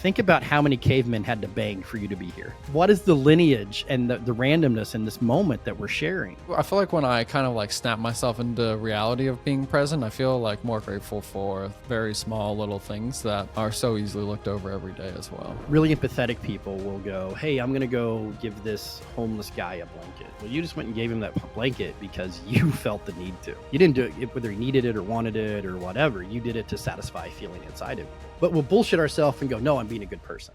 Think about how many cavemen had to bang for you to be here. What is the lineage and the randomness in this moment that we're sharing? I feel like when I kind of like snap myself into reality of being present, I feel like more grateful for very small little things that are so easily looked over every day as well. Really empathetic people will go, hey, I'm going to go give this homeless guy a blanket. Well, you just went and gave him that blanket because you felt the need to. You didn't do it whether he needed it or wanted it or whatever. You did it to satisfy a feeling inside of you. But we'll bullshit ourselves and go, no, I'm being a good person.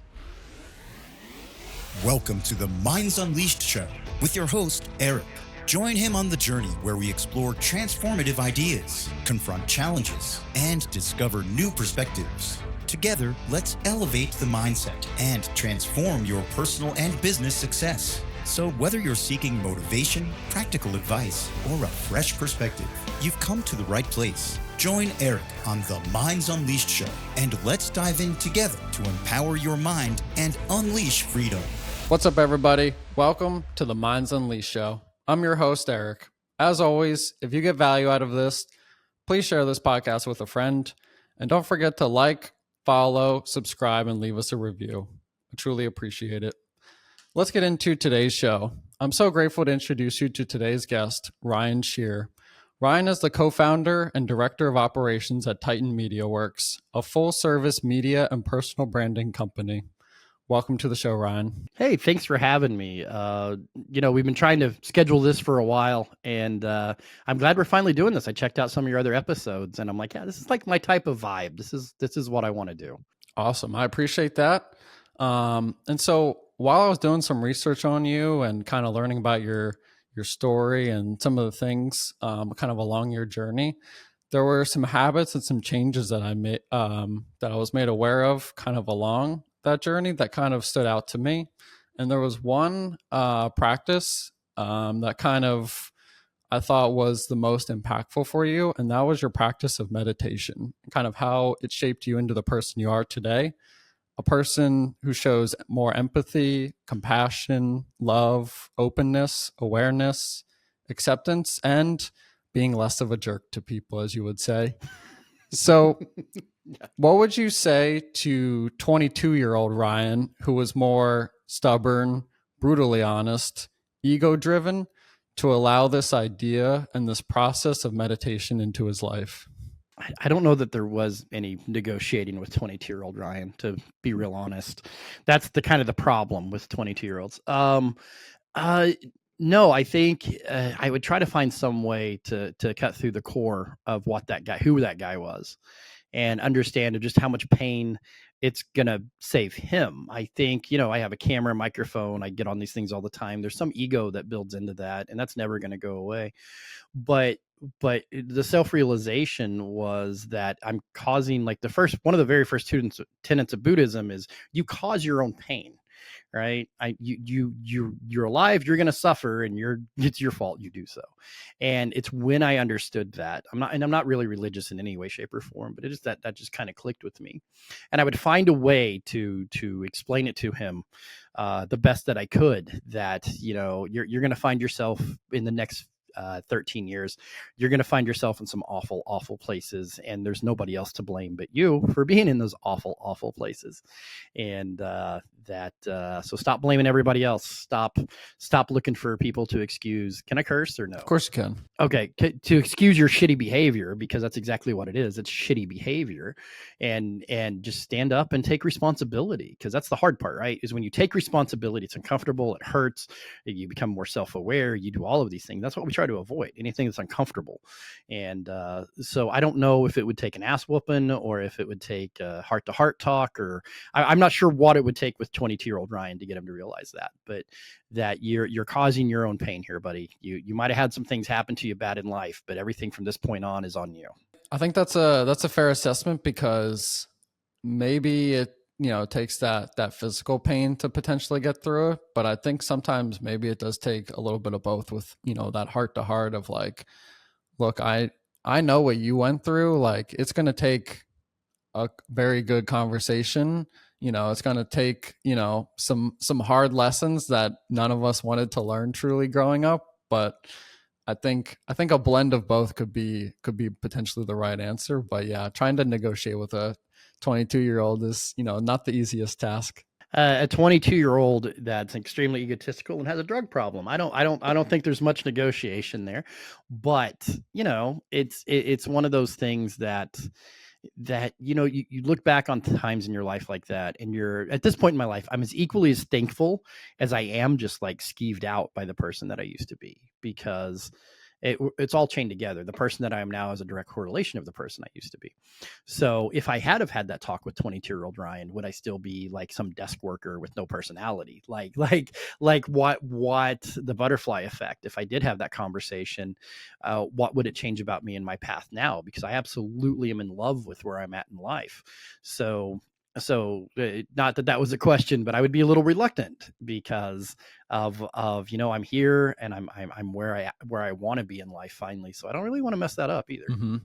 Welcome to the Minds Unleashed show with your host, Eric. Join him on the journey where we explore transformative ideas, confront challenges, and discover new perspectives. Together, let's elevate the mindset and transform your personal and business success. So whether you're seeking motivation, practical advice, or a fresh perspective, you've come to the right place. Join Eric on the Minds Unleashed show, and let's dive in together to empower your mind and unleash freedom. What's up, everybody? Welcome to the Minds Unleashed show. I'm your host, Eric. As always, if you get value out of this, please share this podcast with a friend. And don't forget to like, follow, subscribe, and leave us a review. I truly appreciate it. Let's get into today's show. I'm so grateful to introduce you to today's guest, Ryan Sherrer. Ryan is the co-founder and director of operations at Titan Media Worx, a full-service media and personal branding company. Welcome to the show, Ryan. Hey, thanks for having me. We've been trying to schedule this for a while, and I'm glad we're finally doing this. I checked out some of your other episodes, and I'm like, yeah, this is like my type of vibe. This is what I want to do. Awesome. I appreciate that. And so while I was doing some research on you and kind of learning about your story and some of the things kind of along your journey, there were some habits and some changes that I made that I was made aware of kind of along that journey that kind of stood out to me. And there was one practice that kind of I thought was the most impactful for you, and that was your practice of meditation, kind of how it shaped you into the person you are today. A person who shows more empathy, compassion, love, openness, awareness, acceptance, and being less of a jerk to people, as you would say. So what would you say to 22-year-old Ryan, who was more stubborn, brutally honest, ego-driven, to allow this idea and this process of meditation into his life? I don't know that there was any negotiating with 22-year-old Ryan, to be real honest. That's the kind of the problem with 22-year-olds. No, I think I would try to find some way to cut through the core of who that guy was, and understand just how much pain it's going to save him. I think, I have a camera, microphone, I get on these things all the time. There's some ego that builds into that, and that's never going to go away. But the self-realization was that I'm causing, like, one of the very first tenets of Buddhism is you cause your own pain, right? You're alive, you're going to suffer, and it's your fault you do so. And it's when I understood that, I'm not really religious in any way, shape, or form, but it is that just kind of clicked with me. And I would find a way to explain it to him the best that I could, that, you're going to find yourself in the next 13 years, you're going to find yourself in some awful, awful places, and there's nobody else to blame but you for being in those awful, awful places. And so stop blaming everybody else. Stop looking for people to excuse. Can I curse or no? Of course you can. Okay, to excuse your shitty behavior, because that's exactly what it is. It's shitty behavior, and just stand up and take responsibility, because that's the hard part, right? Is when you take responsibility, it's uncomfortable, it hurts, you become more self-aware, you do all of these things. That's what we try to avoid, anything that's uncomfortable. And so I don't know if it would take an ass whooping, or if it would take heart-to-heart talk, or I'm not sure what it would take with 22-year-old Ryan to get him to realize that, but that you're causing your own pain here, buddy. You might have had some things happen to you bad in life, but everything from this point on is on you. I think that's a fair assessment, because maybe it takes that physical pain to potentially get through it, but I think sometimes maybe it does take a little bit of both, with that heart to heart of like, look, I know what you went through. Like, it's going to take a very good conversation. It's going to take some hard lessons that none of us wanted to learn truly growing up, but I think a blend of both could be potentially the right answer. But yeah, trying to negotiate with a 22-year-old is, not the easiest task. A 22-year-old that's extremely egotistical and has a drug problem. I don't think there's much negotiation there, but it's one of those things that you look back on times in your life like that, and you're at this point in my life, I'm as equally as thankful as I am just like skeeved out by the person that I used to be, because it's all chained together. The person that I am now is a direct correlation of the person I used to be. So if I had have had that talk with 22-year-old Ryan, would I still be like some desk worker with no personality? Like what the butterfly effect? If I did have that conversation, what would it change about me and my path now? Because I absolutely am in love with where I'm at in life. So not that was a question, but I would be a little reluctant because of I'm here and I'm where I want to be in life finally. So I don't really want to mess that up either. Mm-hmm.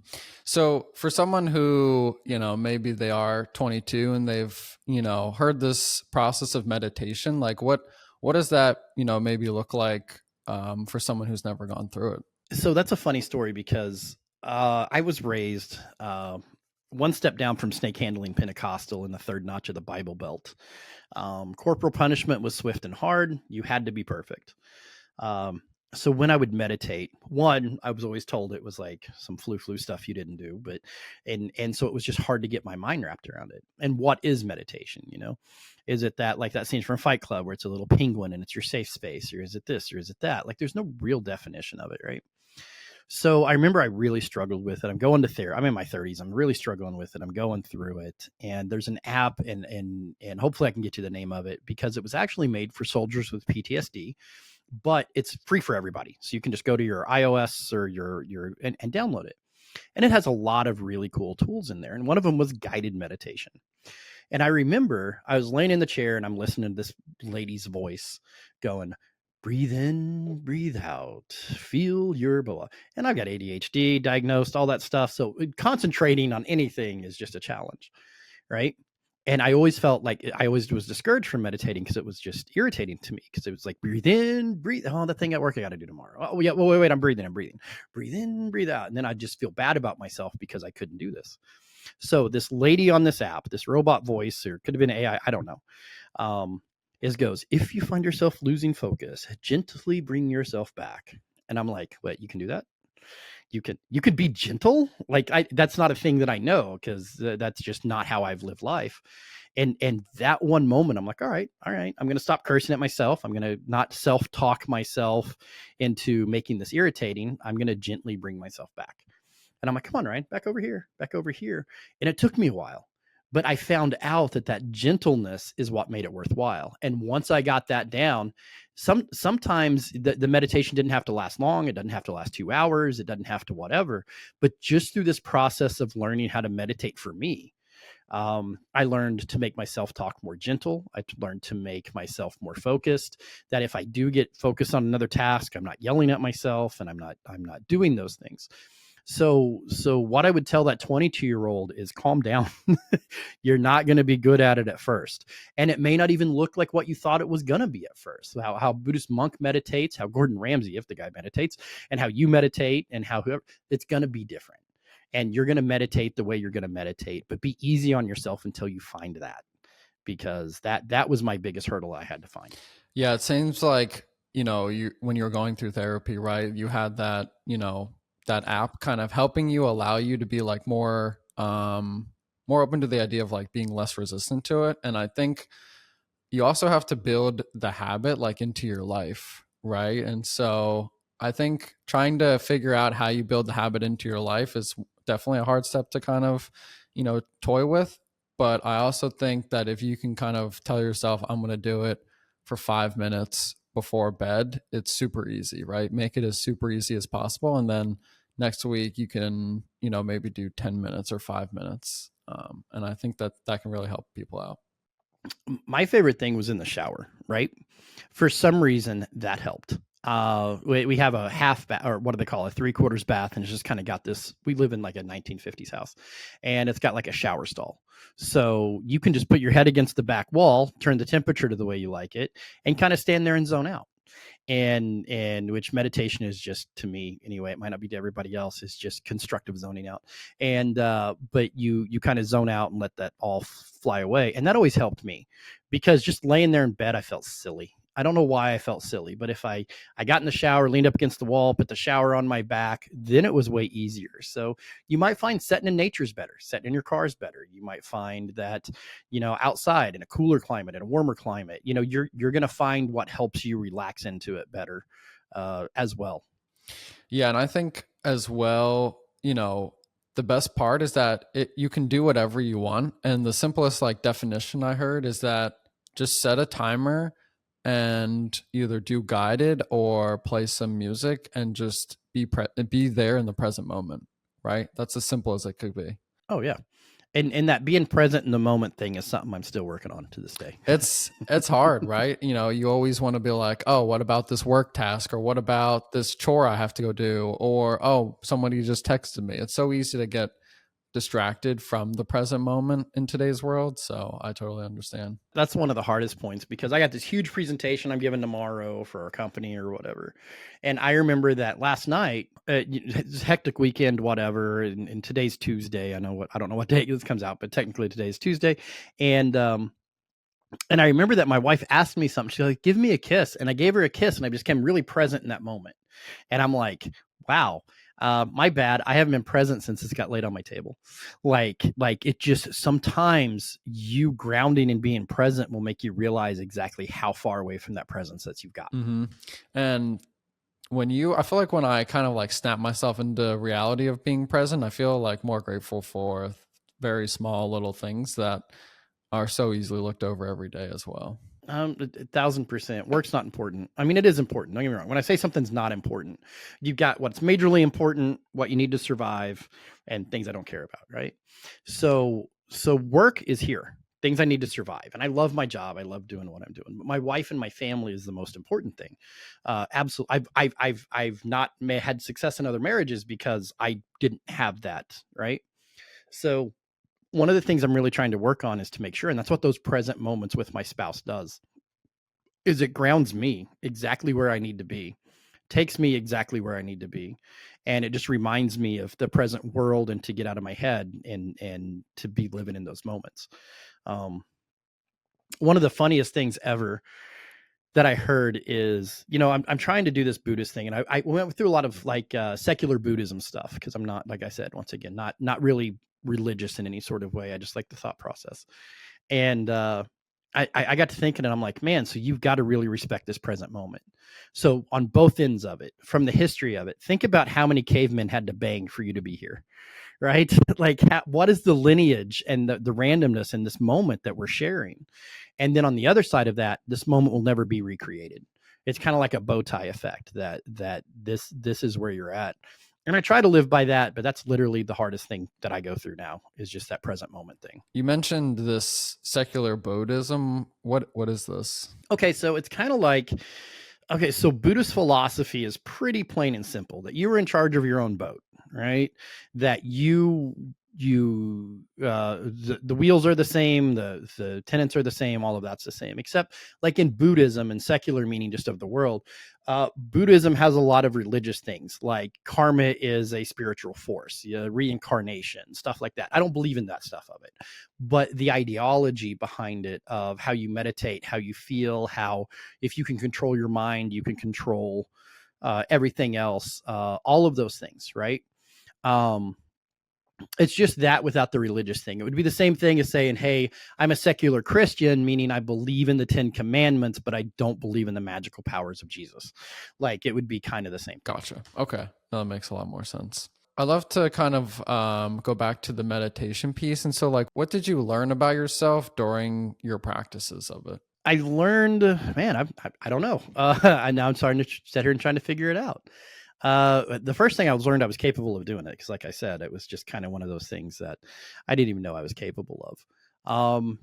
So for someone who, maybe they are 22 and they've, heard this process of meditation, like what does that, maybe look like for someone who's never gone through it? So that's a funny story because I was raised one step down from snake handling Pentecostal in the third notch of the Bible Belt. Corporal punishment was swift and hard. You had to be perfect. So when I would meditate, one, I was always told it was like some flu stuff you didn't do, but and so it was just hard to get my mind wrapped around it. And what is meditation? Is it that, like that scene from Fight Club where it's a little penguin and it's your safe space, or is it this, or is it that? Like there's no real definition of it, right? So I remember I really struggled with it. I'm going to therapy. I'm in my 30s. I'm really struggling with it. I'm going through it. And there's an app, and hopefully I can get you the name of it, because it was actually made for soldiers with PTSD, but it's free for everybody. So you can just go to your iOS or and download it. And it has a lot of really cool tools in there. And one of them was guided meditation. And I remember I was laying in the chair and I'm listening to this lady's voice going, breathe in, breathe out, feel your blah. And I've got ADHD diagnosed, all that stuff. So concentrating on anything is just a challenge, right? And I always felt like I always was discouraged from meditating because it was just irritating to me, because it was like, breathe in, breathe. Oh, that thing at work I got to do tomorrow. Oh, yeah. Well, wait, I'm breathing. Breathe in, breathe out. And then I just feel bad about myself because I couldn't do this. So this lady on this app, this robot voice, or could have been AI, I don't know, goes, if you find yourself losing focus, gently bring yourself back. And I'm like, what, you can do that? You could be gentle? Like that's not a thing that I know, because that's just not how I've lived life. And that one moment, I'm like, all right, I'm going to stop cursing at myself. I'm going to not self-talk myself into making this irritating. I'm going to gently bring myself back. And I'm like, come on, Ryan, back over here. And it took me a while, but I found out that gentleness is what made it worthwhile. And once I got that down, sometimes the meditation didn't have to last long. It doesn't have to last 2 hours. It doesn't have to whatever. But just through this process of learning how to meditate for me, I learned to make myself talk more gentle. I learned to make myself more focused, that if I do get focused on another task, I'm not yelling at myself and I'm not doing those things. So what I would tell that 22-year-old is calm down. You're not going to be good at it at first. And it may not even look like what you thought it was going to be at first. How Buddhist monk meditates, how Gordon Ramsay, if the guy meditates, and how you meditate, and how whoever, it's going to be different. And you're going to meditate the way you're going to meditate, but be easy on yourself until you find that, because that was my biggest hurdle I had to find. Yeah. It seems like, when you were going through therapy, right, you had that, that app kind of helping you, allow you to be like more open to the idea of like being less resistant to it. And I think you also have to build the habit like into your life, right? And so I think trying to figure out how you build the habit into your life is definitely a hard step to kind of, toy with. But I also think that if you can kind of tell yourself, I'm going to do it for 5 minutes before bed, it's super easy, right? Make it as super easy as possible. And then next week you can, maybe do 10 minutes or 5 minutes. And I think that can really help people out. My favorite thing was in the shower, right? For some reason that helped. We have a half bath, or what do they call it? 3/4 bath. And it's just kind of got this, we live in like a 1950s house, and it's got like a shower stall. So you can just put your head against the back wall, turn the temperature to the way you like it, and kind of stand there and zone out. and which meditation is just, to me anyway, it might not be to everybody else, is just constructive zoning out. And but you kind of zone out and let that all fly away, and that always helped me, because just laying there in bed, I felt silly. I don't know why I felt silly, but if I got in the shower, leaned up against the wall, put the shower on my back, then it was way easier. So you might find sitting in nature's better, sitting in your car is better. You might find that, outside in a cooler climate, in a warmer climate, you're going to find what helps you relax into it better as well. Yeah. And I think as well, the best part is that you can do whatever you want. And the simplest definition I heard is that just set a timer and either do guided or play some music and just be there in the present moment, right? That's as simple as it could be. Oh yeah. And that being present in the moment thing is something I'm still working on to this day. It's hard, right? You always want to be like, oh, what about this work task? Or what about this chore I have to go do? Or, oh, somebody just texted me. It's so easy to get distracted from the present moment in today's world. So I totally understand. That's one of the hardest points, because I got this huge presentation I'm giving tomorrow for our company or whatever. And I remember that last night, it's a hectic weekend, whatever. And today's Tuesday. I don't know what day this comes out, but technically today's Tuesday. And I remember that my wife asked me something. She's like, give me a kiss. And I gave her a kiss, and I just became really present in that moment. And I'm like, wow, my bad. I haven't been present since this got laid on my table. Like it just, sometimes you grounding and being present will make you realize exactly how far away from that presence that you've got. Mm-hmm. And I feel like when I kind of snap myself into reality of being present, I feel more grateful for very small little things that are so easily looked over every day as well. 1,000%. Work's not important. I mean, it is important. Don't get me wrong. When I say something's not important, you've got what's majorly important, what you need to survive, and things I don't care about, right? So work is here. Things I need to survive. And I love my job. I love doing what I'm doing. But my wife and my family is the most important thing. Absolutely. I've not had success in other marriages because I didn't have that, right? So one of the things I'm really trying to work on is to make sure, and that's what those present moments with my spouse does, is it grounds me exactly where I need to be, takes me exactly where I need to be. And it just reminds me of the present world and to get out of my head and to be living in those moments. One of the funniest things ever that I heard is, I'm trying to do this Buddhist thing, and I went through a lot of secular Buddhism stuff, because I'm not, like I said, once again, not really religious in any sort of way. I just like the thought process. And I got to thinking, and I'm like, man, so you've got to really respect this present moment. So on both ends of it, from the history of it, think about how many cavemen had to bang for you to be here, right? What is the lineage and the randomness in this moment that we're sharing? And then on the other side of that, this moment will never be recreated. It's kind of like a bow tie effect, that this is where you're at. And I try to live by that, but that's literally the hardest thing that I go through now, is just that present moment thing. You mentioned this secular Buddhism. What is this? Okay, so it's kind of like, so Buddhist philosophy is pretty plain and simple, that you were in charge of your own boat, right? That the wheels are the same, the tenets are the same, all of that's the same, except like in Buddhism and secular meaning just of the world, Buddhism has a lot of religious things, like karma is a spiritual force, reincarnation, stuff like that. I don't believe in that stuff of it, but the ideology behind it, of how you meditate, how you feel, how if you can control your mind, you can control everything else, all of those things, right? It's just that without the religious thing. It would be the same thing as saying, hey, I'm a secular Christian, meaning I believe in the 10 Commandments, but I don't believe in the magical powers of Jesus. It would be kind of the same. Gotcha. Okay. That makes a lot more sense. I'd love to kind of go back to the meditation piece. And so what did you learn about yourself during your practices of it? I learned, man, I don't know. And now I'm starting to sit here and trying to figure it out. The first thing I learned, I was capable of doing it, because like I said, it was just kind of one of those things that I didn't even know I was capable of.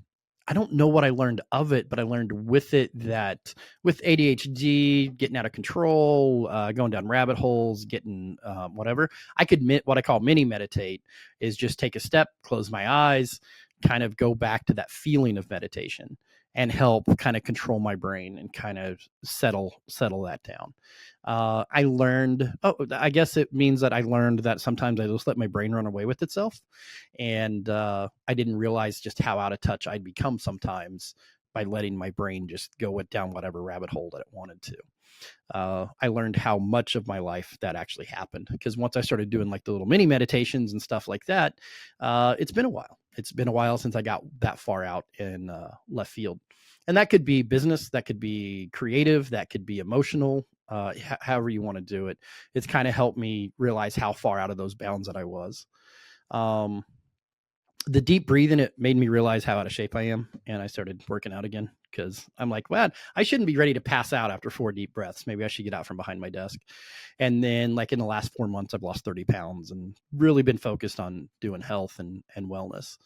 I don't know what I learned of it, but I learned with it that with ADHD, getting out of control, going down rabbit holes, getting whatever, I could what I call mini meditate, is just take a step, close my eyes, kind of go back to that feeling of meditation. and help kind of control my brain and kind of settle that down. I learned, I guess it means that I learned that sometimes I just let my brain run away with itself. And I didn't realize just how out of touch I'd become sometimes by letting my brain just go down whatever rabbit hole that it wanted to. I learned how much of my life that actually happened, because once I started doing like the little mini meditations and stuff like that, it's been a while. It's been a while since I got that far out in left field. And that could be business, that could be creative, that could be emotional, however you want to do it. It's kind of helped me realize how far out of those bounds that I was. The deep breathing, it made me realize how out of shape I am. And I started working out again, because I'm like, well, I shouldn't be ready to pass out after 4 deep breaths. Maybe I should get out from behind my desk. And then like in the last 4 months, I've lost 30 pounds and really been focused on doing health and wellness.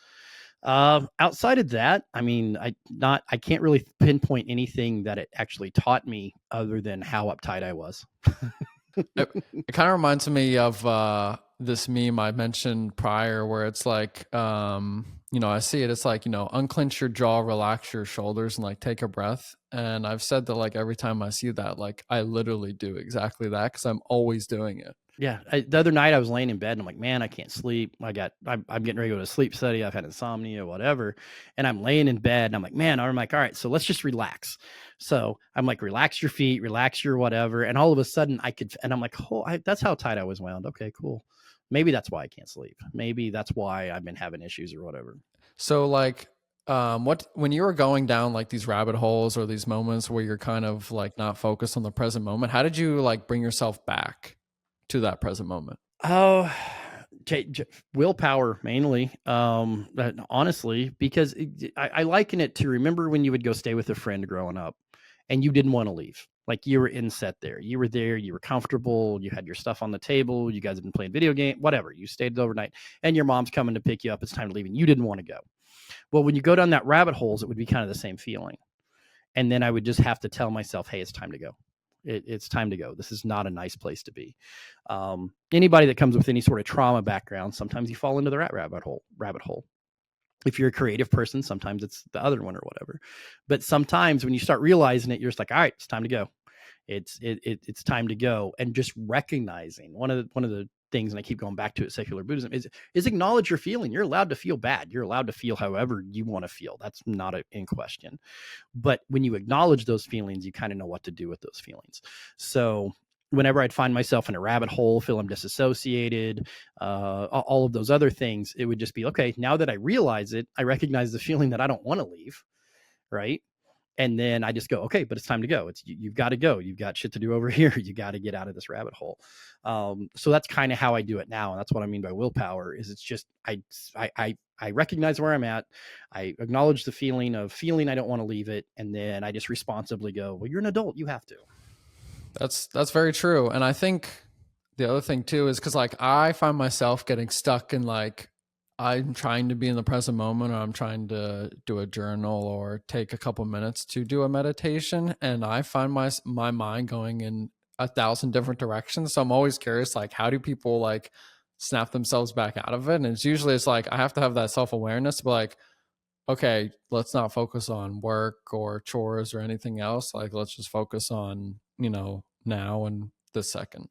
Outside of that, I mean, I can't really pinpoint anything that it actually taught me other than how uptight I was. It kind of reminds me of this meme I mentioned prior, where it's like, I see it. It's like, unclench your jaw, relax your shoulders, and like take a breath. And I've said that like every time I see that, like I literally do exactly that, because I'm always doing it. Yeah. The other night I was laying in bed and I'm like, man, I can't sleep. I'm getting ready to go to sleep study. I've had insomnia, whatever. And I'm laying in bed and I'm like, all right, so let's just relax. So I'm like, relax your feet, relax your whatever. And all of a sudden I'm like, that's how tight I was wound. Okay, cool. Maybe that's why I can't sleep. Maybe that's why I've been having issues or whatever. So like, when you were going down like these rabbit holes or these moments where you're kind of like not focused on the present moment, how did you like bring yourself back to that present moment? Oh, willpower mainly. Honestly, because I liken it to, remember when you would go stay with a friend growing up and you didn't want to leave. Like you were inset there. You were there. You were comfortable. You had your stuff on the table. You guys have been playing video game, whatever. You stayed overnight and your mom's coming to pick you up. It's time to leave and you didn't want to go. Well, when you go down that rabbit holes, it would be kind of the same feeling. And then I would just have to tell myself, hey, it's time to go. It's time to go. This is not a nice place to be. Anybody that comes with any sort of trauma background, sometimes you fall into the rabbit hole. If you're a creative person, sometimes it's the other one or whatever. But sometimes when you start realizing it, you're just like, all right, it's time to go. It's time to go. And just recognizing one of the things, and I keep going back to it, secular Buddhism, is acknowledge your feeling. You're allowed to feel bad. You're allowed to feel however you want to feel. That's not in question. But when you acknowledge those feelings, you kind of know what to do with those feelings. So whenever I'd find myself in a rabbit hole, feel I'm disassociated, all of those other things, it would just be, okay, now that I realize it, I recognize the feeling that I don't want to leave, right? And then I just go, okay, but it's time to go. You've got to go. You've got shit to do over here. You got to get out of this rabbit hole. So that's kind of how I do it now. And that's what I mean by willpower, is it's just, I recognize where I'm at. I acknowledge the feeling I don't want to leave it. And then I just responsibly go, well, you're an adult. You have to. That's very true. And I think the other thing too is because like I find myself getting stuck in like, I'm trying to be in the present moment, or I'm trying to do a journal or take a couple minutes to do a meditation, and I find my mind going in 1,000 different directions. So I'm always curious, like, how do people like snap themselves back out of it? And it's like I have to have that self-awareness to be like, okay, let's not focus on work or chores or anything else. Like, let's just focus on, now and this second.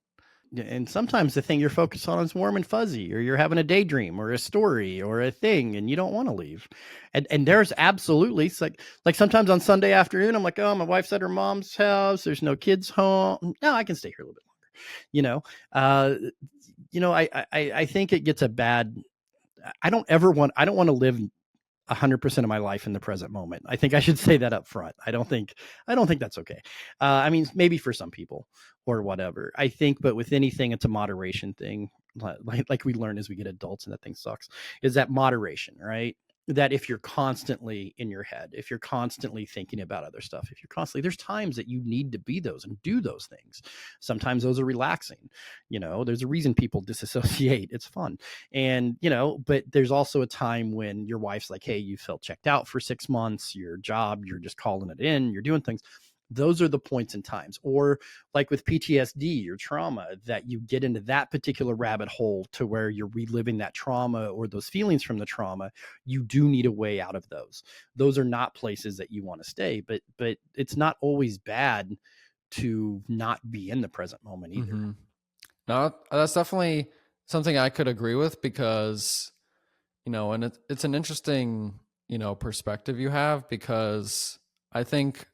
And sometimes the thing you're focused on is warm and fuzzy, or you're having a daydream or a story or a thing, and you don't want to leave. And there's absolutely, it's like sometimes on Sunday afternoon, I'm like, oh, my wife's at her mom's house. There's no kids home. No, I can stay here a little bit longer. I think it gets a bad, I don't want to live 100% of my life in the present moment. I think I should say that up front. I don't think that's okay. I mean, maybe for some people or whatever, I think, but with anything, it's a moderation thing. Like we learn as we get adults, and that thing sucks, is that moderation, right? That if you're constantly in your head, if you're constantly thinking about other stuff, if you're constantly, there's times that you need to be those and do those things. Sometimes those are relaxing. There's a reason people disassociate. It's fun. And, but there's also a time when your wife's like, hey, you felt checked out for 6 months, your job, you're just calling it in, you're doing things. Those are the points and times. Or like with PTSD or trauma, that you get into that particular rabbit hole to where you're reliving that trauma or those feelings from the trauma. You do need a way out of those. Those are not places that you want to stay, but it's not always bad to not be in the present moment either. Mm-hmm. No, that's definitely something I could agree with, because, and it's an interesting, perspective you have, because I think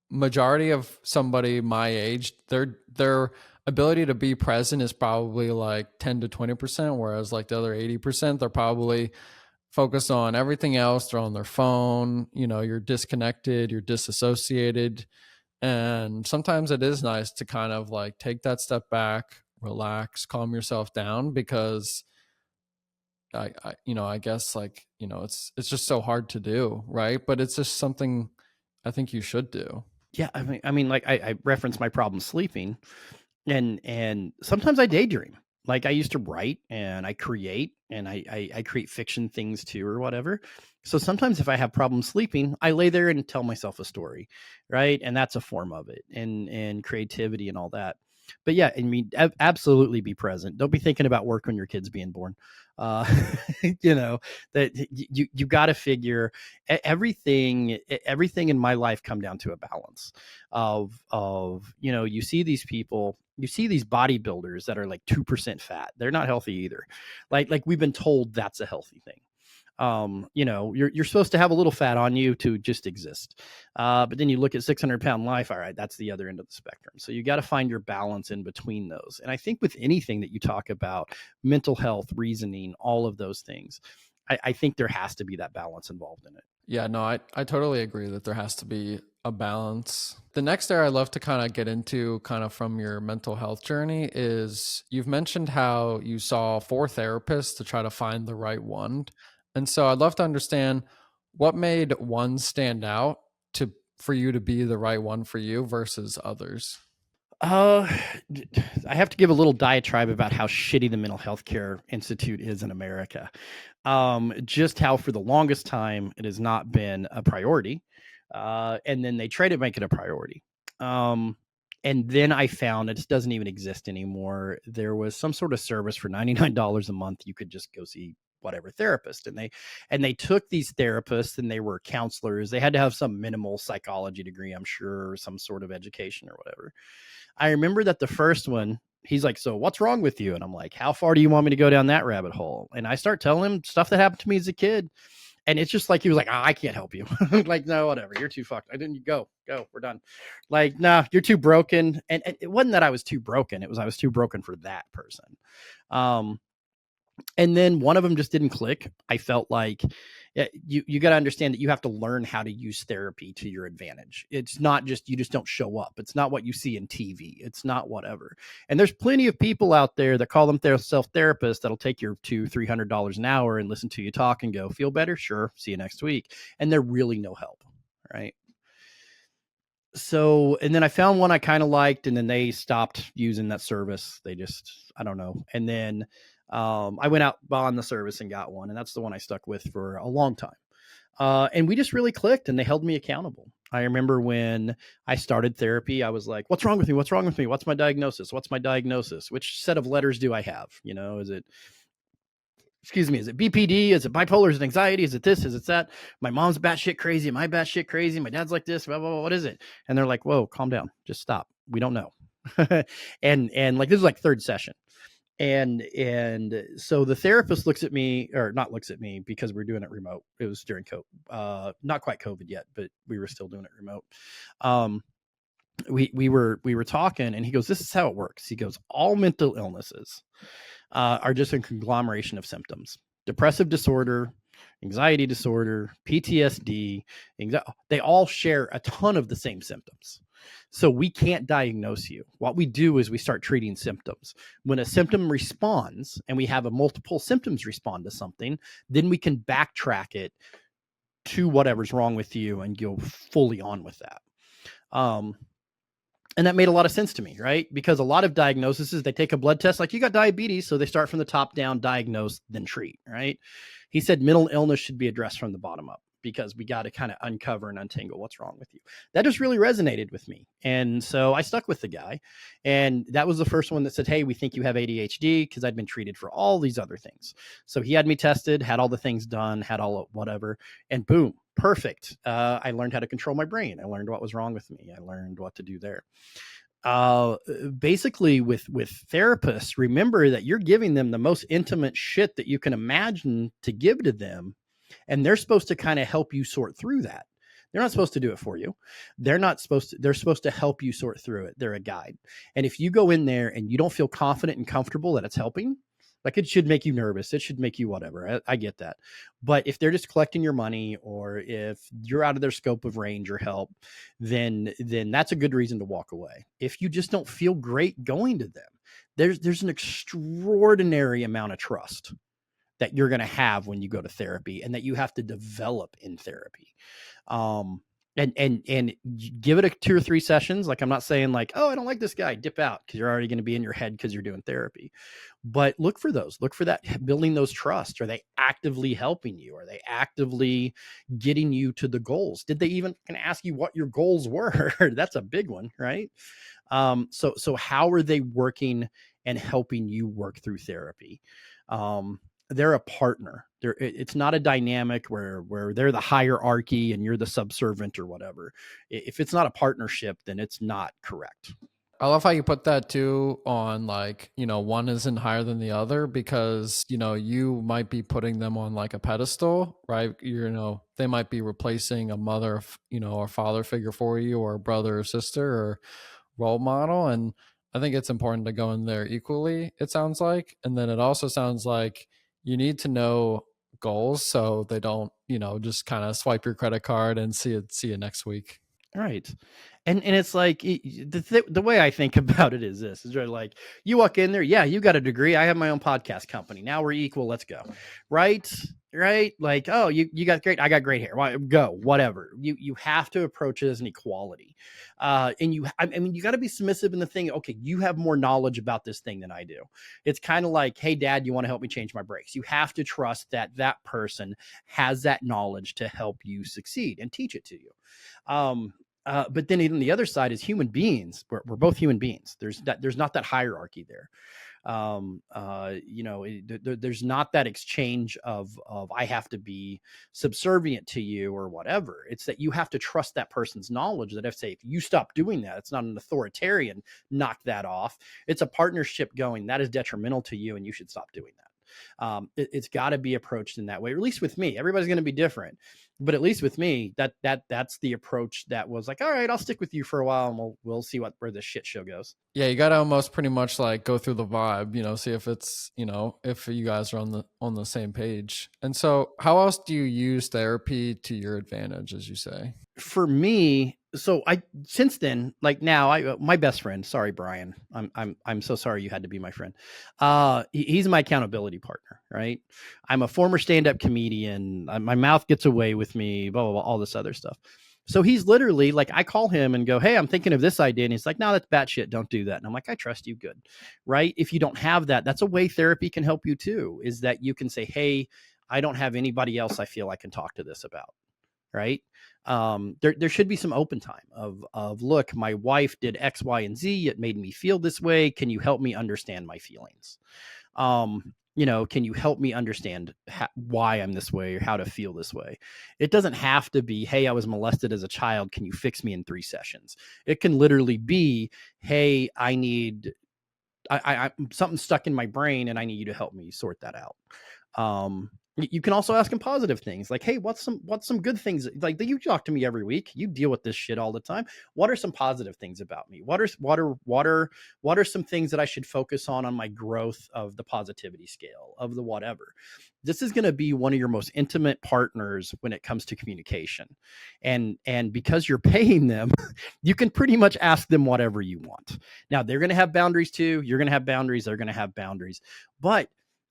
majority of somebody my age, their ability to be present is probably like 10 to 20%, whereas like the other 80%, they're probably focused on everything else. They're on their phone, you're disconnected, you're disassociated. And sometimes it is nice to kind of like take that step back, relax, calm yourself down, because I guess like, it's just so hard to do, right? But it's just something I think you should do. Yeah, I mean, like I referenced my problem sleeping, and sometimes I daydream. Like I used to write and I create, and I create fiction things too or whatever. So sometimes if I have problems sleeping, I lay there and tell myself a story, right? And that's a form of it, and creativity and all that. But yeah, I mean, absolutely be present. Don't be thinking about work when your kid's being born. Uh, that you got to figure everything in my life come down to a balance of you see these people, you see these bodybuilders that are like 2% fat. They're not healthy either. Like we've been told that's a healthy thing. You're supposed to have a little fat on you to just exist. But then you look at 600-pound life. All right, that's the other end of the spectrum. So you got to find your balance in between those. And I think with anything that you talk about, mental health, reasoning, all of those things, I think there has to be that balance involved in it. Yeah, no, I totally agree that there has to be a balance. The next area I'd love to kind of get into, kind of from your mental health journey, is you've mentioned how you saw 4 therapists to try to find the right one. And so I'd love to understand what made one stand out for you to be the right one for you versus others. I have to give a little diatribe about how shitty the mental health care institute is in America. Just how for the longest time it has not been a priority. And then they try to make it a priority. And then I found it just doesn't even exist anymore. There was some sort of service for $99 a month. You could just go see whatever therapist, and they took these therapists, and they were counselors. They had to have some minimal psychology degree, I'm sure, or some sort of education or whatever. I remember that the first one, he's like, so what's wrong with you? And I'm like, how far do you want me to go down that rabbit hole? And I start telling him stuff that happened to me as a kid. And it's just like, he was like, I can't help you. Like, no, whatever. You're too fucked. I didn't go, we're done. Like, nah, you're too broken. And it wasn't that I was too broken. It was, I was too broken for that person. And then one of them just didn't click. I felt like you got to understand that you have to learn how to use therapy to your advantage. It's not just, you just don't show up. It's not what you see in TV. It's not whatever. And there's plenty of people out there that call themselves therapists that'll take your $200-$300 an hour and listen to you talk and go, feel better? Sure. See you next week. And they're really no help. Right. So, and then I found one I kind of liked, and then they stopped using that service. They just, I don't know. And then I went out on the service and got one, and that's the one I stuck with for a long time. And we just really clicked, and they held me accountable. I remember when I started therapy, I was like, what's wrong with me? What's wrong with me? What's my diagnosis? What's my diagnosis? Which set of letters do I have? Is it BPD? Is it bipolar? Is it anxiety? Is it this? Is it that? My mom's batshit crazy. Am I batshit crazy? My dad's like this. Blah, blah, blah. What is it? And they're like, whoa, calm down. Just stop. We don't know. and like, this is like third session. And so the therapist looks at me, or not looks at me, because we're doing it remote. It was during COVID, not quite COVID yet, but we were still doing it remote. We were talking, and he goes, this is how it works. He goes, all mental illnesses are just a conglomeration of symptoms. Depressive disorder, anxiety disorder, PTSD, they all share a ton of the same symptoms. So we can't diagnose you. What we do is we start treating symptoms. When a symptom responds, and we have a multiple symptoms respond to something, then we can backtrack it to whatever's wrong with you and go fully on with that. And that made a lot of sense to me, right? Because a lot of diagnoses, they take a blood test, like you got diabetes. So they start from the top down, diagnose, then treat, right? He said mental illness should be addressed from the bottom up. because we got to kind of uncover and untangle what's wrong with you. That just really resonated with me. And so I stuck with the guy. And that was the first one that said, hey, we think you have ADHD, because I'd been treated for all these other things. So he had me tested, had all the things done, had all of whatever, and boom, perfect. I learned how to control my brain. I learned what was wrong with me. I learned what to do there. Basically with therapists, remember that you're giving them the most intimate shit that you can imagine to give to them. And they're supposed to kind of help you sort through that. They're not supposed to do it for you. They're supposed to help you sort through it. They're a guide. And if you go in there and you don't feel confident and comfortable that it's helping, like, it should make you nervous. It should make you whatever. I get that. But if they're just collecting your money, or if you're out of their scope of range or help, then that's a good reason to walk away. If you just don't feel great going to them, there's an extraordinary amount of trust that you're going to have when you go to therapy, and that you have to develop in therapy. And give it 2 or 3 sessions. Like, I'm not saying like, oh, I don't like this guy, dip out, because you're already going to be in your head because you're doing therapy. But look for that, building those trusts. Are they actively helping you? Are they actively getting you to the goals? Did they even ask you what your goals were? That's a big one, right? So how are they working and helping you work through therapy? They're a partner. It's not a dynamic where they're the hierarchy and you're the subservient or whatever. If it's not a partnership, then it's not correct. I love how you put that too, on like, one isn't higher than the other, because, you might be putting them on like a pedestal, right? They might be replacing a mother, or father figure for you, or a brother or sister or role model. And I think it's important to go in there equally, it sounds like. And then it also sounds like you need to know goals, so they don't, just kind of swipe your credit card and see you next week. Right. And it's like, the way I think about it is this, is really like, you walk in there. Yeah, you got a degree. I have my own podcast company. Now we're equal. Let's go. Right. Like, oh, you got great. I got great hair. Go, whatever. You have to approach it as an equality. And you got to be submissive in the thing. Okay, you have more knowledge about this thing than I do. It's kind of like, hey, Dad, you want to help me change my brakes? You have to trust that person has that knowledge to help you succeed and teach it to you. But then even the other side is human beings. We're both human beings. There's not that hierarchy there. There's not that exchange of I have to be subservient to you or whatever. It's that you have to trust that person's knowledge, that if you stop doing that, it's not an authoritarian, knock that off. It's a partnership going, that is detrimental to you and you should stop doing that. It's got to be approached in that way, or at least with me. Everybody's going to be different, but at least with me, that's the approach that was like, all right, I'll stick with you for a while and we'll see where this shit show goes. Yeah, you got to almost pretty much like go through the vibe, see if it's, if you guys are on the same page. And so how else do you use therapy to your advantage, as you say? For me, so since then, like now, my best friend, sorry, Brian, I'm so sorry you had to be my friend. He's my accountability partner, right? I'm a former stand-up comedian. My mouth gets away with me, blah, blah, blah, all this other stuff. So he's literally like, I call him and go, hey, I'm thinking of this idea. And he's like, no, that's batshit. Don't do that. And I'm like, I trust you. Good. Right. If you don't have that, that's a way therapy can help you too, is that you can say, hey, I don't have anybody else I feel I can talk to this about. Right. There should be some open time of look, my wife did X, Y, and Z. It made me feel this way. Can you help me understand my feelings? Can you help me understand why I'm this way or how to feel this way? It doesn't have to be, hey, I was molested as a child. Can you fix me in 3 sessions? It can literally be, hey, I something stuck in my brain and I need you to help me sort that out. You can also ask him positive things like, hey, what's some good things? Like, you talk to me every week. You deal with this shit all the time. What are some positive things about me? What are some things that I should focus on my growth of the positivity scale of the whatever? This is going to be one of your most intimate partners when it comes to communication. And because you're paying them, you can pretty much ask them whatever you want. Now, they're going to have boundaries too. You're going to have boundaries. They're going to have boundaries. But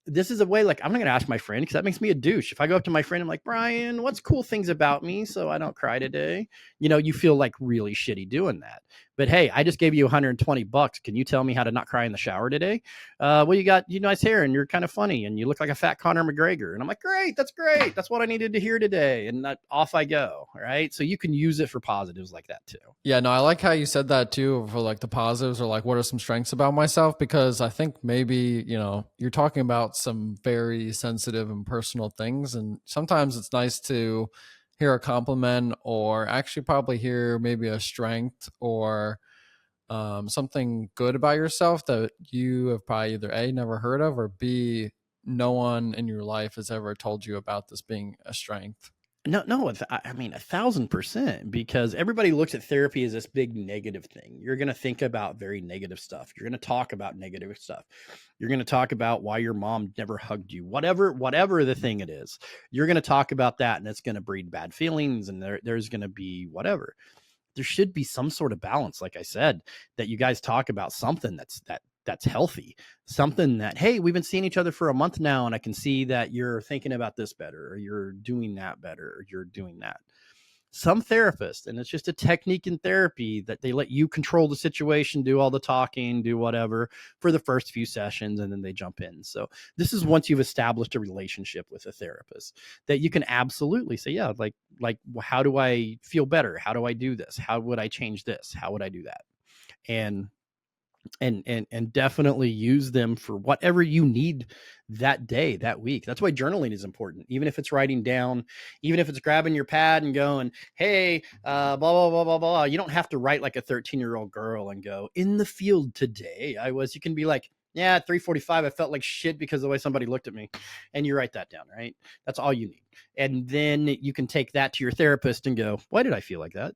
this is a way, like, I'm not going to ask my friend because that makes me a douche. If I go up to my friend, I'm like, Brian, what's cool things about me so I don't cry today? You feel like really shitty doing that. But hey, I just gave you $120. Can you tell me how to not cry in the shower today? Well, you got nice hair and you're kind of funny and you look like a fat Conor McGregor. And I'm like, great. That's what I needed to hear today. And off I go. Right. So you can use it for positives like that too. Yeah, no, I like how you said that too, for like the positives, or like what are some strengths about myself, because I think maybe, you're talking about some very sensitive and personal things. And sometimes it's nice to hear a compliment, or actually probably hear maybe a strength, or something good about yourself that you have probably either A, never heard of, or B, no one in your life has ever told you about this being a strength. No, 1,000%, because everybody looks at therapy as this big negative thing. You're going to think about very negative stuff. You're going to talk about negative stuff. You're going to talk about why your mom never hugged you, whatever the thing it is. You're going to talk about that, and it's going to breed bad feelings, and there's going to be whatever. There should be some sort of balance, like I said, that you guys talk about something that's healthy, something that, hey, we've been seeing each other for a month now, and I can see that you're thinking about this better, or you're doing that better, or you're doing that. Some therapists, and it's just a technique in therapy, that they let you control the situation, do all the talking, do whatever for the first few sessions, and then they jump in. So this is once you've established a relationship with a therapist, that you can absolutely say, yeah, like how do I feel better? How do I do this? How would I change this? How would I do that? And definitely use them for whatever you need that day, that week. That's why journaling is important. Even if it's writing down, even if it's grabbing your pad and going, hey, blah, blah, blah, blah, blah. You don't have to write like a 13-year-old girl and go, in the field today, you can be like, yeah, at 3:45, I felt like shit because of the way somebody looked at me. And you write that down, right? That's all you need. And then you can take that to your therapist and go, why did I feel like that?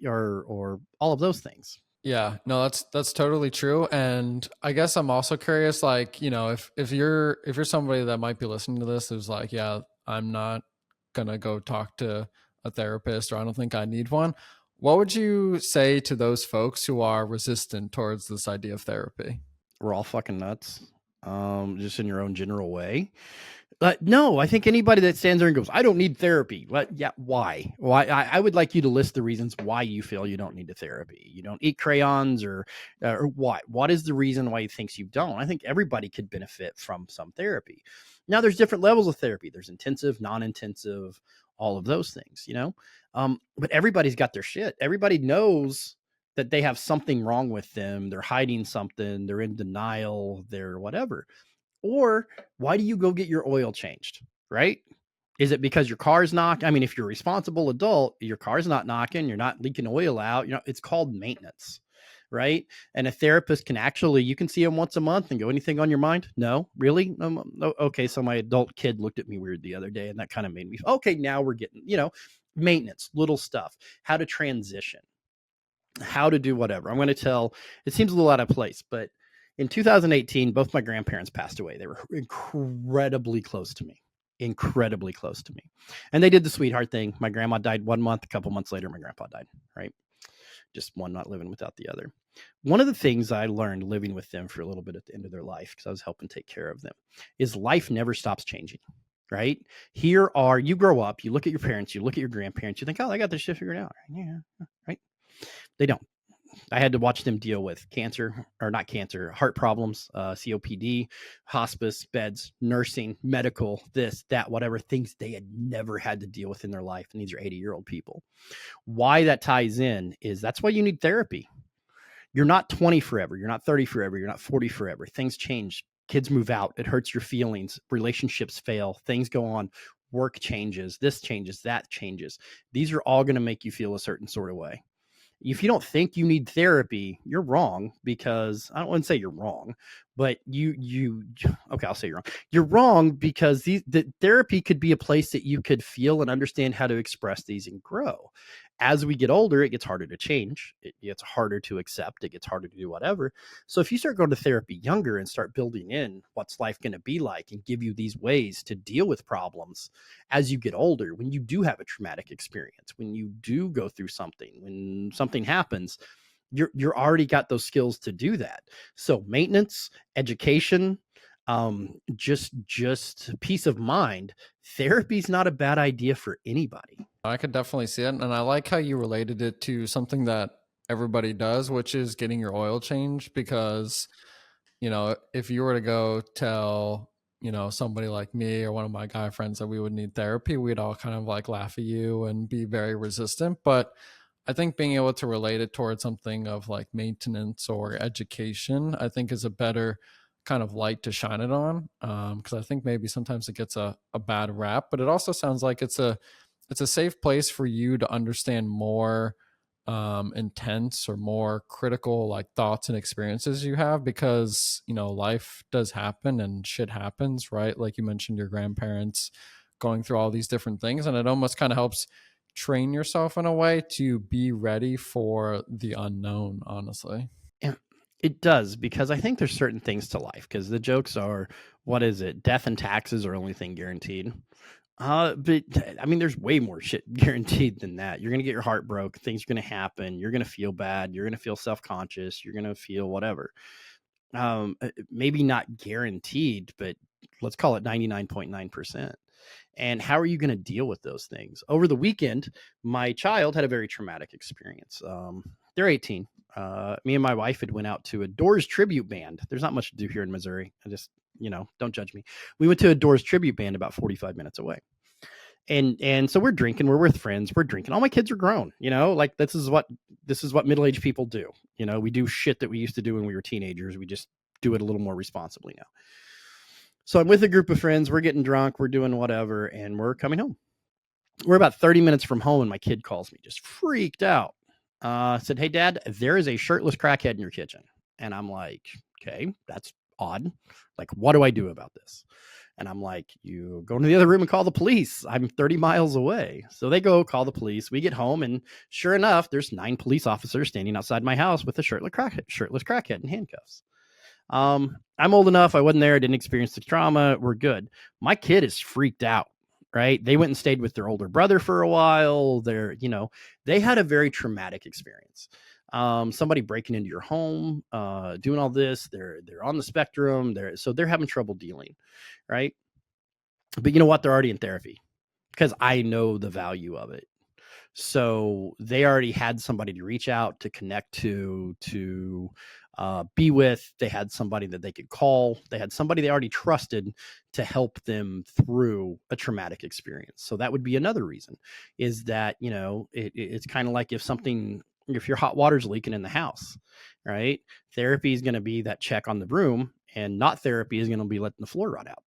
Or all of those things. Yeah, no, that's totally true. And I guess I'm also curious, like, if you're somebody that might be listening to this who's like, yeah, I'm not gonna go talk to a therapist, or I don't think I need one. What would you say to those folks who are resistant towards this idea of therapy? We're all fucking nuts. Just in your own general way. No, I think anybody that stands there and goes, I don't need therapy. Yeah, why? Why? I would like you to list the reasons why you feel you don't need a therapy. You don't eat crayons, or why? What is the reason why you think you don't? I think everybody could benefit from some therapy. Now, there's different levels of therapy. There's intensive, non-intensive, all of those things, but everybody's got their shit. Everybody knows that they have something wrong with them. They're hiding something. They're in denial. They're whatever. Or why do you go get your oil changed, right? Is it because your car's knocked? I mean, if you're a responsible adult, your car's not knocking, you're not leaking oil out, it's called maintenance, right? And a therapist can actually, you can see them once a month and go, anything on your mind? No, really? Okay. So my adult kid looked at me weird the other day, and that kind of made me, okay, now we're getting, maintenance, little stuff, how to transition, how to do whatever. I'm going to tell, it seems a little out of place, but in 2018, both my grandparents passed away. They were incredibly close to me. And they did the sweetheart thing. My grandma died 1 month. A couple months later, my grandpa died, right? Just one not living without the other. One of the things I learned living with them for a little bit at the end of their life, because I was helping take care of them, is life never stops changing, right? You grow up, you look at your parents, you look at your grandparents, you think, oh, they got this shit figured out. Yeah, right? They don't. I had to watch them deal with cancer, or not cancer, heart problems, COPD, hospice, beds, nursing, medical, this, that, whatever, things they had never had to deal with in their life. And these are 80-year-old people. Why that ties in is that's why you need therapy. You're not 20 forever. You're not 30 forever. You're not 40 forever. Things change. Kids move out. It hurts your feelings. Relationships fail. Things go on. Work changes. This changes. That changes. These are all going to make you feel a certain sort of way. If you don't think you need therapy, you're wrong, because I don't want to say you're wrong, but okay, I'll say you're wrong. You're wrong because the therapy could be a place that you could feel and understand how to express these and grow. As we get older, it gets harder to change. It gets harder to accept. It gets harder to do whatever. So if you start going to therapy younger and start building in what's life going to be like, and give you these ways to deal with problems as you get older, when you do have a traumatic experience, when you do go through something, when something happens, you're already got those skills to do that. So maintenance, education, Just peace of mind. Therapy's not a bad idea for anybody. I could definitely see it. And I like how you related it to something that everybody does, which is getting your oil changed. Because, if you were to go tell, somebody like me or one of my guy friends that we would need therapy, we'd all kind of like laugh at you and be very resistant. But I think being able to relate it towards something of like maintenance or education, I think is a better kind of light to shine it on. Because I think maybe sometimes it gets a bad rap, but it also sounds like it's a safe place for you to understand more intense or more critical like thoughts and experiences you have, because life does happen and shit happens, right? Like you mentioned your grandparents going through all these different things, and it almost kind of helps train yourself in a way to be ready for the unknown, honestly. Yeah, it does, because I think there's certain things to life, because the jokes are, what is it? Death and taxes are only thing guaranteed. But I mean, there's way more shit guaranteed than that. You're going to get your heart broke. Things are going to happen. You're going to feel bad. You're going to feel self-conscious. You're going to feel whatever. Maybe not guaranteed, but let's call it 99.9%. And how are you going to deal with those things? Over the weekend, my child had a very traumatic experience. They're 18. Me and my wife had went out to a Doors tribute band. There's not much to do here in Missouri. I just, don't judge me. We went to a Doors tribute band about 45 minutes away. And so we're drinking, we're with friends, we're drinking. All my kids are grown, like this is what middle-aged people do. We do shit that we used to do when we were teenagers. We just do it a little more responsibly now. So I'm with a group of friends, we're getting drunk, we're doing whatever, and we're coming home. We're about 30 minutes from home, and my kid calls me, just freaked out. Said, "Hey, Dad, there is a shirtless crackhead in your kitchen." And I'm like, okay, that's odd. Like, what do I do about this? And I'm like, you go into the other room and call the police. I'm 30 miles away. So they go call the police. We get home, and sure enough, there's 9 police officers standing outside my house with a shirtless crackhead in handcuffs. I'm old enough. I wasn't there. I didn't experience the trauma. We're good. My kid is freaked out, right? They went and stayed with their older brother for a while. They had a very traumatic experience. Somebody breaking into your home, doing all this. They're on the spectrum. They're having trouble dealing, right? But you know what? They're already in therapy, because I know the value of it. So they already had somebody to reach out, to connect to be with. They had somebody that they could call. They had somebody they already trusted to help them through a traumatic experience. So that would be another reason, is that, it's kind of like if your hot water's leaking in the house, right? Therapy is going to be that check on the room, and not therapy is going to be letting the floor rot out.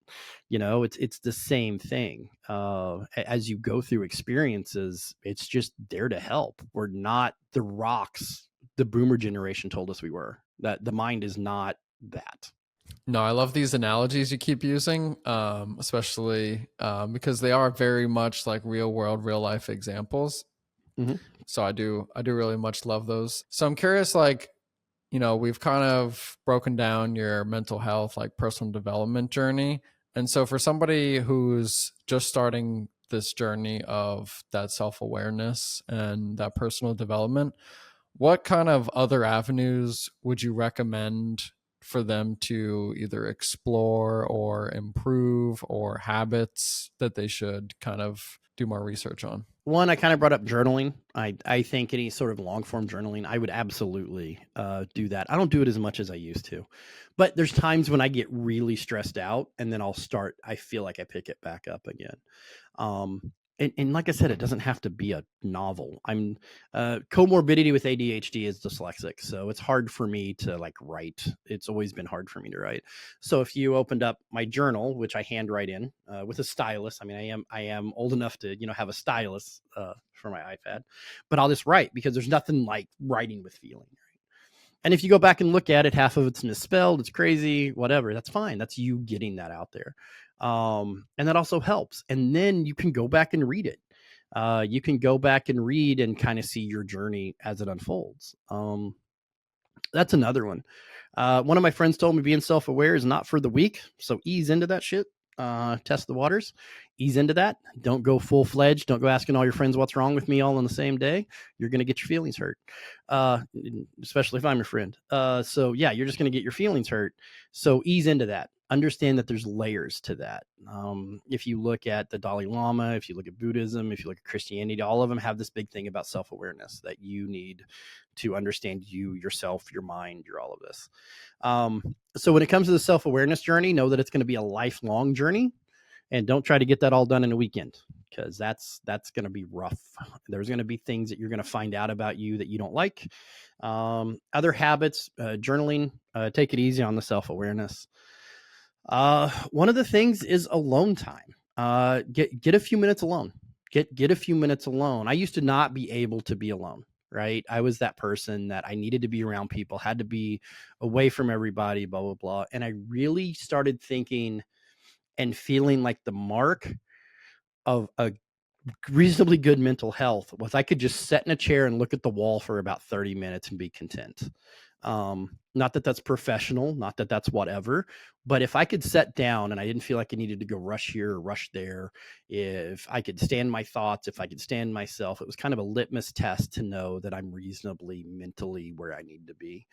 It's the same thing. As you go through experiences, it's just there to help. We're not the rocks the boomer generation told us we were. That the mind is not that. No, I love these analogies you keep using, especially because they are very much like real world, real life examples. Mm-hmm. So I do really much love those. So I'm curious, like, we've kind of broken down your mental health, like personal development journey. And so for somebody who's just starting this journey of that self-awareness and that personal development, what kind of other avenues would you recommend for them to either explore or improve, or habits that they should kind of do more research on? One, I kind of brought up journaling. I think any sort of long form journaling, I would absolutely do that. I don't do it as much as I used to, but there's times when I get really stressed out, and then I feel like I pick it back up again. And like I said, it doesn't have to be a novel. I'm comorbidity with ADHD is dyslexic, so it's hard for me to like write. It's always been hard for me to write. So if you opened up my journal, which I handwrite in with a stylus, I mean, I am old enough to have a stylus for my iPad, but I'll just write, because there's nothing like writing with feeling. And if you go back and look at it, half of it's misspelled, it's crazy, whatever. That's fine. That's you getting that out there. And that also helps. And then you can go back and read it. You can go back and read and kind of see your journey as it unfolds. That's another one. One of my friends told me being self-aware is not for the weak. So ease into that shit. Test the waters, ease into that. Don't go full-fledged. Don't go asking all your friends what's wrong with me all on the same day. You're going to get your feelings hurt, especially if I'm your friend. So yeah, you're just going to get your feelings hurt. So ease into that. understand that there's layers to that. If you look at the Dalai Lama, if you look at Buddhism, if you look at Christianity, all of them have this big thing about self-awareness, that you need to understand you, yourself, your mind, your all of this. So when it comes to the self-awareness journey, know that it's going to be a lifelong journey, and don't try to get that all done in a weekend, because that's going to be rough. There's going to be things that you're going to find out about you that you don't like. Other habits, journaling, take it easy on the self-awareness. One of the things is alone time. Get a few minutes alone. Get a few minutes alone. I used to not be able to be alone, right? I was that person that I needed to be around people, had to be away from everybody, blah, blah, blah. And I really started thinking and feeling like the mark of a reasonably good mental health was I could just sit in a chair and look at the wall for about 30 minutes and be content. Not that that's professional, not that that's whatever, but if I could sit down and I didn't feel like I needed to go rush here or rush there, if I could stand my thoughts, if I could stand myself, it was kind of a litmus test to know that I'm reasonably mentally where I need to be.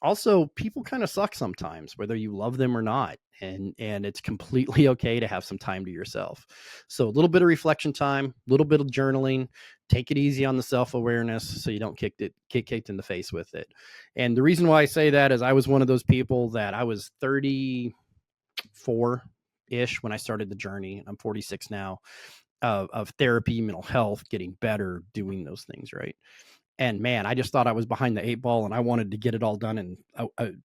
Also, people kind of suck sometimes, whether you love them or not. And it's completely okay to have some time to yourself. So a little bit of reflection time, a little bit of journaling, take it easy on the self-awareness so you don't get kicked in the face with it. And the reason why I say that is I was one of those people that I was 34-ish when I started the journey. I'm 46 now, of therapy, mental health, getting better, doing those things, right? And man, I just thought I was behind the 8 ball and I wanted to get it all done in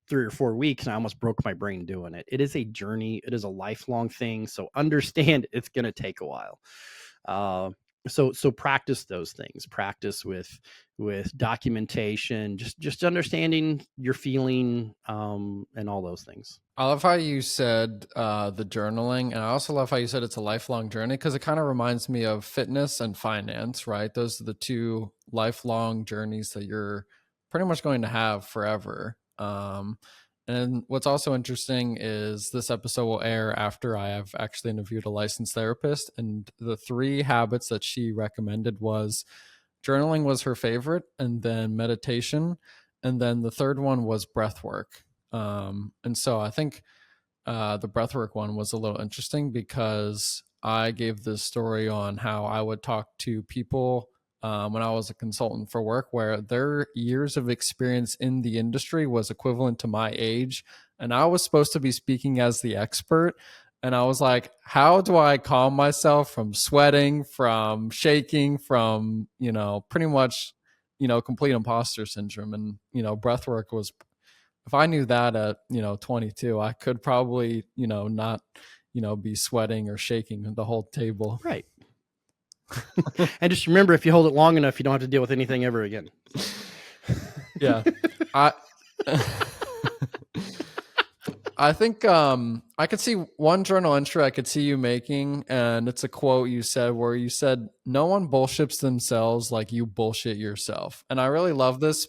3 or 4 weeks. And I almost broke my brain doing it. It is a journey. It is a lifelong thing. So understand it's going to take a while. So practice those things. Practice with documentation, just understanding your feeling, and all those things. I love how you said the journaling, and I also love how you said it's a lifelong journey, because it kind of reminds me of fitness and finance, right? Those are the two lifelong journeys that you're pretty much going to have forever. And what's also interesting is this episode will air after I have actually interviewed a licensed therapist, and the 3 habits that she recommended was journaling was her favorite, and then meditation, and then the third one was breath work. And so I think the breathwork one was a little interesting, because I gave this story on how I would talk to people when I was a consultant for work, where their years of experience in the industry was equivalent to my age. And I was supposed to be speaking as the expert. And I was like, how do I calm myself from sweating, from shaking, from, pretty much, complete imposter syndrome? And, breathwork was, if I knew that at 22, I could probably not be sweating or shaking the whole table. Right. And just remember, if you hold it long enough, you don't have to deal with anything ever again. Yeah. I think I could see one journal entry I could see you making, and it's a quote you said where you said, "No one bullshits themselves like you bullshit yourself." And I really love this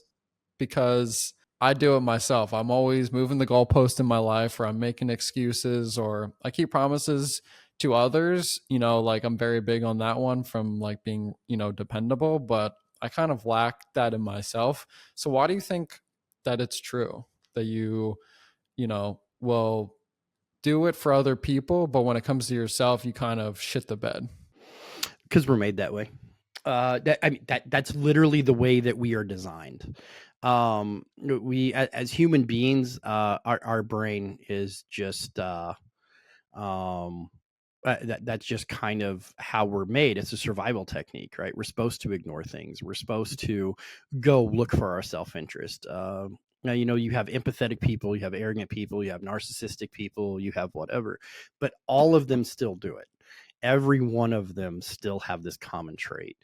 because I do it myself. I'm always moving the goalpost in my life, or I'm making excuses, or I keep promises to others. Like I'm very big on that one, from like being, dependable, but I kind of lack that in myself. So why do you think that it's true that you will do it for other people, but when it comes to yourself, you kind of shit the bed? Because we're made that way. That's literally the way that we are designed. We as human beings, our brain is just that's just kind of how we're made. It's a survival technique, right? We're supposed to ignore things. We're supposed to go look for our self-interest. Now, you have empathetic people, you have arrogant people, you have narcissistic people, you have whatever, but all of them still do it. Every one of them still have this common trait.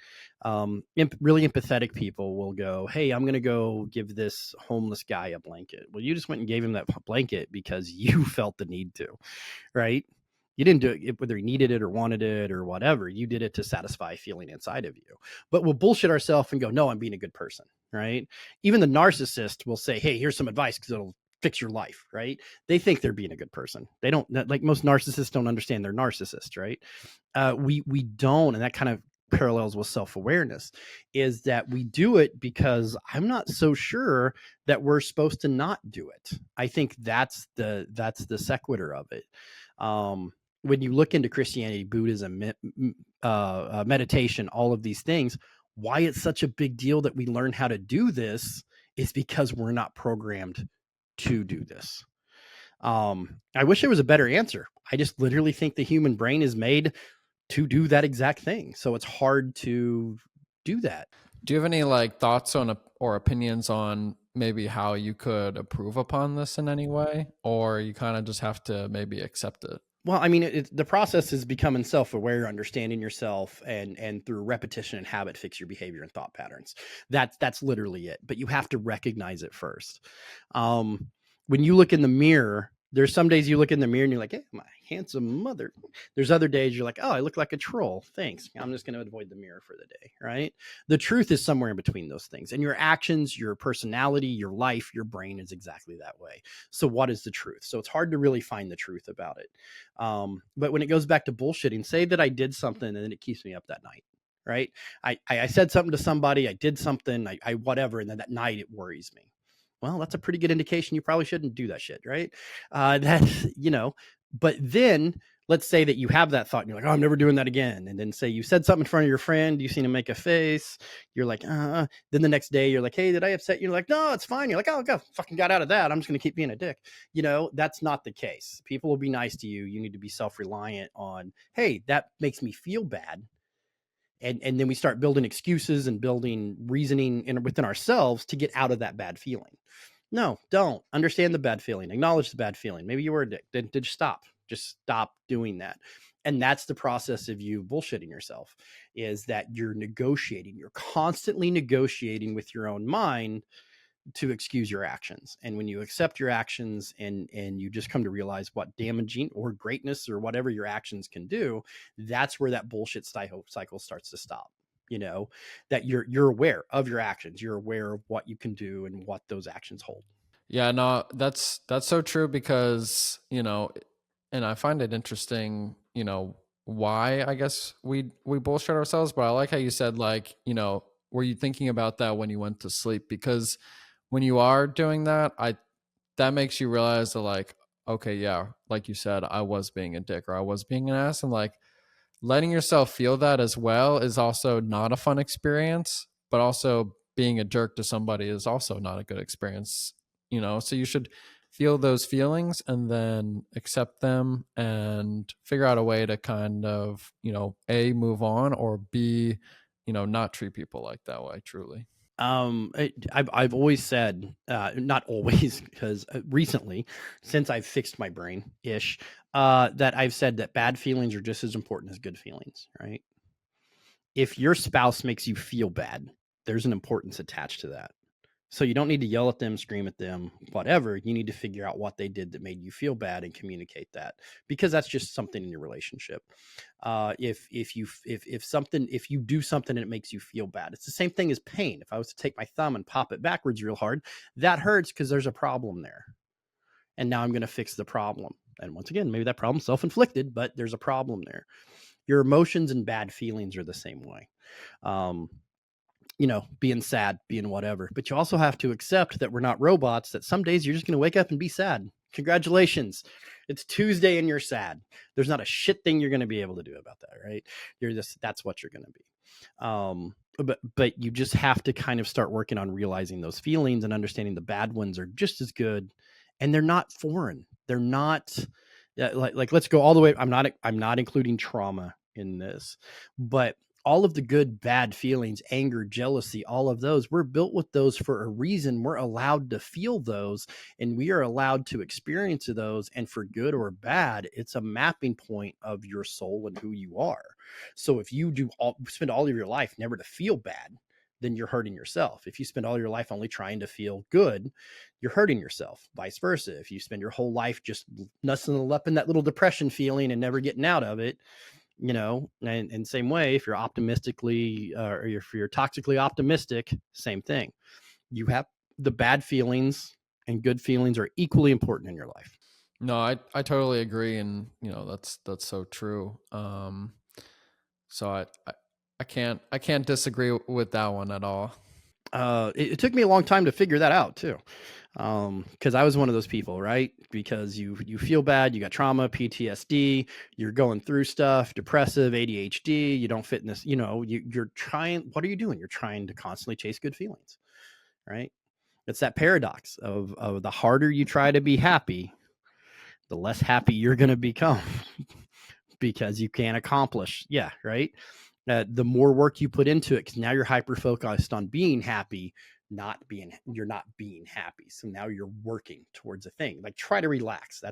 Really empathetic people will go, "Hey, I'm going to go give this homeless guy a blanket." Well, you just went and gave him that blanket because you felt the need to, right? You didn't do it whether he needed it or wanted it or whatever. You did it to satisfy a feeling inside of you. But we'll bullshit ourselves and go, "No, I'm being a good person," right? Even the narcissist will say, "Hey, here's some advice because it'll fix your life," right? They think they're being a good person. They don't, like most narcissists don't understand they're narcissists, right? We don't, and that kind of parallels with self-awareness, is that we do it because I'm not so sure that we're supposed to not do it. I think that's the sequitur of it. When you look into Christianity, Buddhism, meditation, all of these things, why it's such a big deal that we learn how to do this is because we're not programmed to do this. I wish there was a better answer. I just literally think the human brain is made to do that exact thing. So it's hard to do that. Do you have any like thoughts on or opinions on maybe how you could improve upon this in any way, or you kind of just have to maybe accept it? Well, I mean, the process is becoming self-aware, understanding yourself, and through repetition and habit, fix your behavior and thought patterns. That's literally it. But you have to recognize it first. When you look in the mirror, there's some days you look in the mirror and you're like, hey, my handsome mother. There's other days you're like, oh, I look like a troll. Thanks. I'm just going to avoid the mirror for the day, right? The truth is somewhere in between those things. And your actions, your personality, your life, your brain is exactly that way. So what is the truth? So it's hard to really find the truth about it. But when it goes back to bullshitting, say that I did something and then it keeps me up that night, right? I said something to somebody, I did something, I whatever, and then that night it worries me. Well, that's a pretty good indication you probably shouldn't do that shit, right? That's, but then let's say that you have that thought and you're like, oh, I'm never doing that again. And then say you said something in front of your friend, you seen him make a face. You're like, then the next day you're like, hey, did I upset you? You're like, no, it's fine. You're like, oh, God, fucking got out of that. I'm just going to keep being a dick. That's not the case. People will be nice to you. You need to be self-reliant on, hey, that makes me feel bad. And then we start building excuses and building reasoning within ourselves to get out of that bad feeling. No, don't. Understand the bad feeling. Acknowledge the bad feeling. Maybe you were a dick. Then just stop. Just stop doing that. And that's the process of you bullshitting yourself, is that you're negotiating. You're constantly negotiating with your own mind to excuse your actions. And when you accept your actions and you just come to realize what damaging or greatness or whatever your actions can do, that's where that bullshit cycle starts to stop. That you're aware of your actions, you're aware of what you can do and what those actions hold. Yeah, no, that's so true, because, and I find it interesting, why I guess we bullshit ourselves, but I like how you said, like, were you thinking about that when you went to sleep? Because when you are doing that, that makes you realize that, like, okay, yeah, like you said, I was being a dick or I was being an ass, and like letting yourself feel that as well is also not a fun experience, but also being a jerk to somebody is also not a good experience, so you should feel those feelings and then accept them and figure out a way to kind of, A, move on, or B, not treat people like that way, truly. I've always said, not always, because recently, since I've fixed my brain ish, that I've said that bad feelings are just as important as good feelings, right? If your spouse makes you feel bad, there's an importance attached to that. So you don't need to yell at them, scream at them, whatever. You need to figure out what they did that made you feel bad and communicate that, because that's just something in your relationship. If you do something and it makes you feel bad, it's the same thing as pain. If I was to take my thumb and pop it backwards real hard, that hurts because there's a problem there. And now I'm going to fix the problem. And once again, maybe that problem's self-inflicted, but there's a problem there. Your emotions and bad feelings are the same way. Being sad, being whatever. But you also have to accept that we're not robots, that some days you're just going to wake up and be sad. Congratulations. It's Tuesday and you're sad. There's not a shit thing you're going to be able to do about that, right? That's what you're going to be. But you just have to kind of start working on realizing those feelings and understanding the bad ones are just as good, and they're not foreign. They're not like let's go all the way. I'm not including trauma in this, but all of the good, bad feelings, anger, jealousy, all of those, we're built with those for a reason. We're allowed to feel those, and we are allowed to experience those. And for good or bad, it's a mapping point of your soul and who you are. So if you spend all of your life never to feel bad, then you're hurting yourself. If you spend all your life only trying to feel good, you're hurting yourself. Vice versa. If you spend your whole life just nuzzling up in that little depression feeling and never getting out of it, and same way, if you're optimistically or if you're toxically optimistic, same thing. You have the bad feelings, and good feelings are equally important in your life. No, I totally agree. And, that's so true. So I can't disagree with that one at all. It took me a long time to figure that out too. Because I was one of those people, right? Because you feel bad, you got trauma, PTSD, you're going through stuff, depressive, ADHD, you don't fit in this, you're trying, what are you doing? You're trying to constantly chase good feelings, right? It's that paradox of the harder you try to be happy, the less happy you're going to become because you can't accomplish. Yeah, right. The more work you put into it, because now you're hyper focused on being happy, you're not being happy. So now you're working towards a thing. Like, try to relax.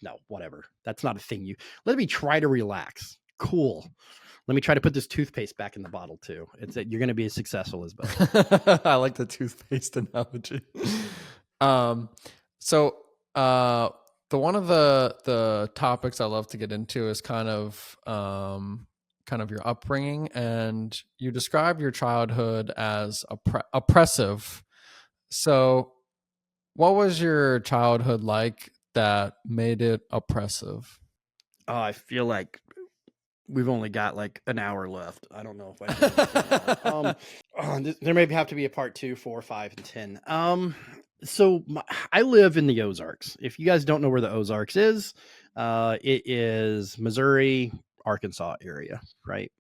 No, whatever. That's not a thing. Let me try to relax. Cool. Let me try to put this toothpaste back in the bottle too. It's that you're going to be as successful as both. I like the toothpaste analogy. So the one of the topics I love to get into is kind of your upbringing, and you describe your childhood as oppressive. So what was your childhood like that made it oppressive? Oh, I feel like we've only got like an hour left. I don't know if I can there may have to be a part 2, 4, 5, and 10. So I live in the Ozarks. If you guys don't know where the Ozarks is, it is Missouri, Arkansas area, right?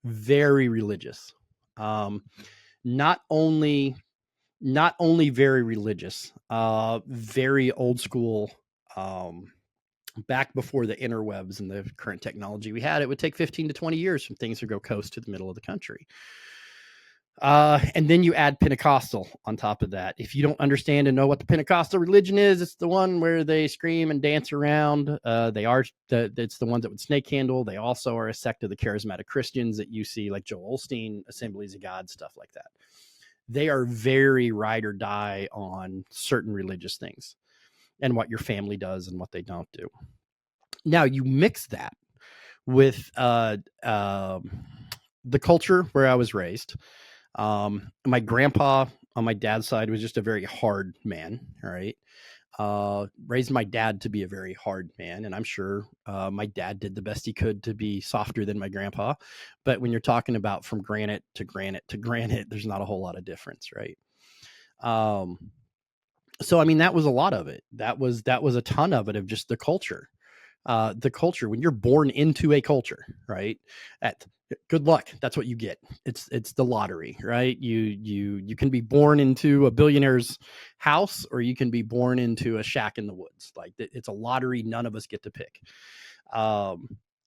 Very religious. Not only very religious, very old school. Back before the interwebs and the current technology we had, it would take 15 to 20 years from things to go coast to the middle of the country. And then you add Pentecostal on top of that. If you don't understand and know what the Pentecostal religion is, it's the one where they scream and dance around. It's the ones that would snake handle. They also are a sect of the charismatic Christians that you see, like Joel Osteen, Assemblies of God, stuff like that. They are very ride or die on certain religious things and what your family does and what they don't do. Now you mix that with the culture where I was raised. My grandpa on my dad's side was just a very hard man, right? Raised my dad to be a very hard man, and I'm sure my dad did the best he could to be softer than my grandpa. But when you're talking about from granite to granite to granite, there's not a whole lot of difference, right? So I mean, that was a lot of it. That was a ton of it, of just the culture. When you're born into a culture, right? Good luck. That's what you get. It's the lottery, right? You can be born into a billionaire's house, or you can be born into a shack in the woods. Like, it's a lottery. None of us get to pick.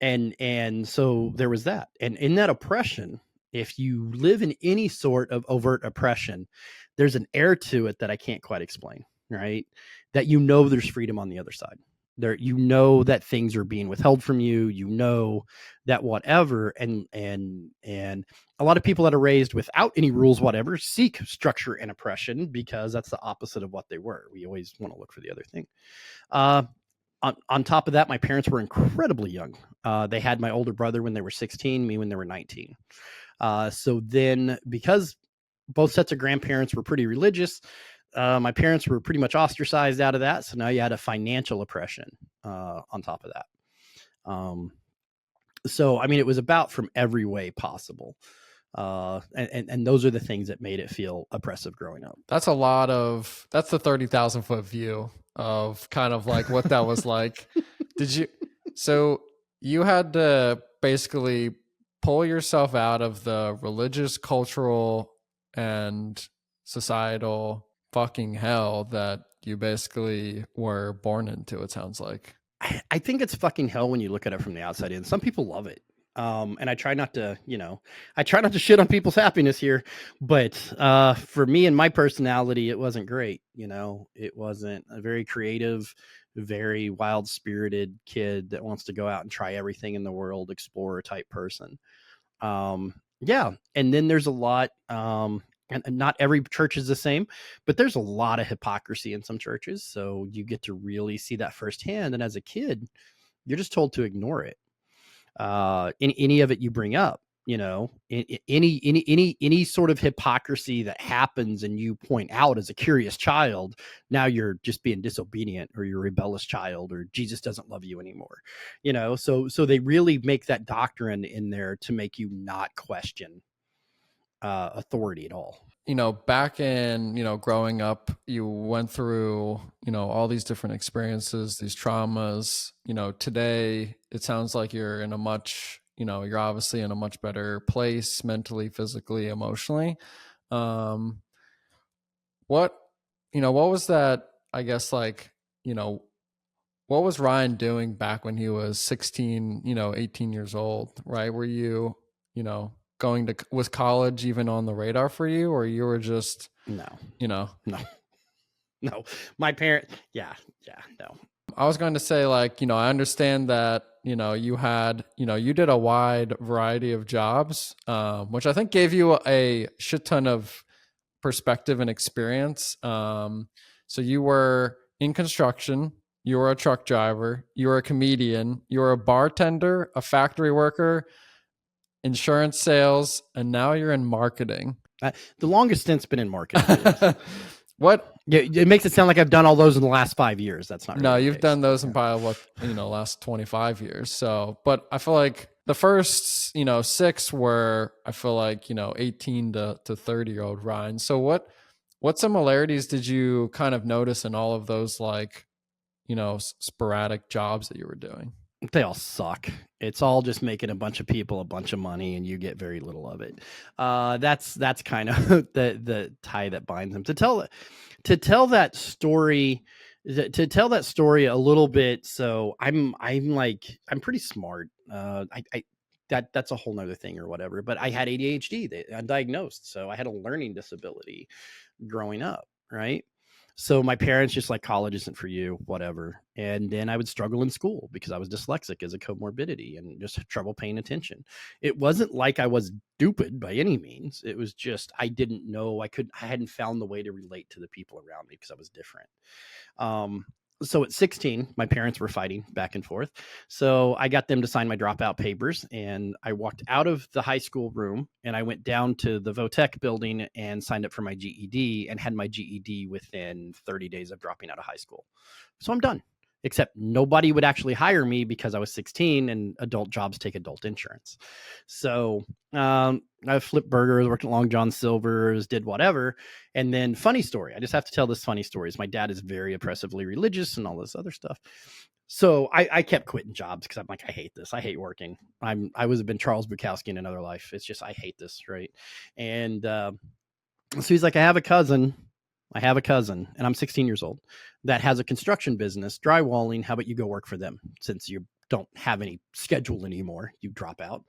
And so there was that. And in that oppression, if you live in any sort of overt oppression, there's an air to it that I can't quite explain, right? That there's freedom on the other side. There, that things are being withheld from you, that whatever. And a lot of people that are raised without any rules, whatever, seek structure and oppression, because that's the opposite of what they were. We always want to look for the other thing. On top of that, my parents were incredibly young. They had my older brother when they were 16, me when they were 19. So then, because both sets of grandparents were pretty religious, my parents were pretty much ostracized out of that. So now you had a financial oppression on top of that. So, I mean, it was about from every way possible. And those are the things that made it feel oppressive growing up. That's the 30,000 foot view of kind of like what that was like. So you had to basically pull yourself out of the religious, cultural, and societal fucking hell that you basically were born into, it sounds like. I think it's fucking hell when you look at it from the outside in. Some people love it. And I try not to shit on people's happiness here, but for me and my personality, it wasn't great. It wasn't a very creative, very wild spirited kid that wants to go out and try everything in the world, explorer type person. Yeah. And then there's a lot, and not every church is the same, but there's a lot of hypocrisy in some churches. So you get to really see that firsthand. And as a kid, you're just told to ignore it. Any of it you bring up, any sort of hypocrisy that happens and you point out as a curious child, now you're just being disobedient, or you're a rebellious child, or Jesus doesn't love you anymore. So they really make that doctrine in there to make you not question authority at all. Back in, growing up, you went through, all these different experiences, these traumas. Today it sounds like you're in a much, you're obviously in a much better place mentally, physically, emotionally. What was that, I guess, like, what was Ryan doing back when he was 16, 18 years old, right? Were you, was college even on the radar for you, or you were just, No. No. My parents, no. I was going to say, like, I understand that, you had, you did a wide variety of jobs, which I think gave you a shit ton of perspective and experience. So you were in construction, you were a truck driver, you were a comedian, you were a bartender, a factory worker, insurance sales, and now you're in marketing. The longest stint's been in marketing. What? Yeah, it makes it sound like I've done all those in the last 5 years. That's not really no. You've done those in probably last 25 years. So, but I feel like the first 6 were, I feel like 18 to 30-year-old Ryan. So what similarities did you kind of notice in all of those, like, sporadic jobs that you were doing? They all suck. It's all just making a bunch of people a bunch of money, and you get very little of it. That's kind of the tie that binds them. To tell that story a little bit. So I'm pretty smart. That's a whole nother thing or whatever. But I had ADHD, undiagnosed, so I had a learning disability growing up, right? So my parents just like, college isn't for you, whatever. And then I would struggle in school because I was dyslexic as a comorbidity and just had trouble paying attention. It wasn't like I was stupid by any means. It was just, I didn't know, I hadn't found the way to relate to the people around me because I was different. So at 16, my parents were fighting back and forth. So I got them to sign my dropout papers, and I walked out of the high school room and I went down to the Votech building and signed up for my GED, and had my GED within 30 days of dropping out of high school. So I'm done, except nobody would actually hire me because I was 16 and adult jobs take adult insurance. So I flipped burgers, worked at Long John Silver's, did whatever. And then, funny story, I just have to tell this funny story, is my dad is very oppressively religious and all this other stuff. So I kept quitting jobs because I'm like, I hate this. I hate working. I was been Charles Bukowski in another life. It's just, I hate this, right? And so he's like, I have a cousin, and I'm 16 years old, that has a construction business, drywalling. How about you go work for them, since you don't have any schedule anymore, you drop out.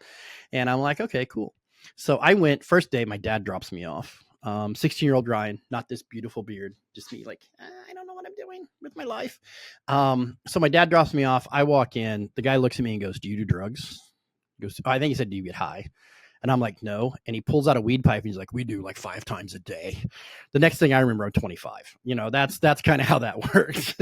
And I'm like, okay, cool. So I went. First day, my dad drops me off. 16-year-old Ryan, not this beautiful beard, just me, like, I don't know what I'm doing with my life. So my dad drops me off. I walk in. The guy looks at me and goes, do you do drugs? He goes, I think he said, do you get high? And I'm like, no. And he pulls out a weed pipe and he's like, we do like 5 times a day. The next thing I remember, I'm 25. That's kind of how that works.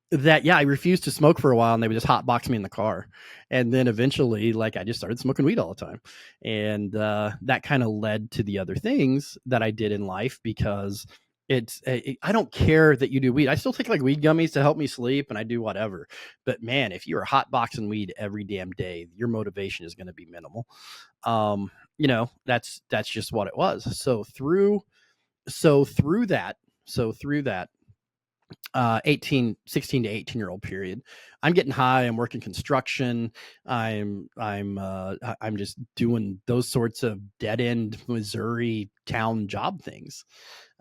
Yeah, I refused to smoke for a while, and they would just hotbox me in the car. And then eventually, like, I just started smoking weed all the time. And that kind of led to the other things that I did in life, because I don't care that you do weed. I still take like weed gummies to help me sleep, and I do whatever. But man, if you are hotboxing weed every damn day, your motivation is going to be minimal. That's just what it was. So through that 16 to 18-year-old period, I'm getting high, I'm working construction, I'm just doing those sorts of dead end Missouri town job things,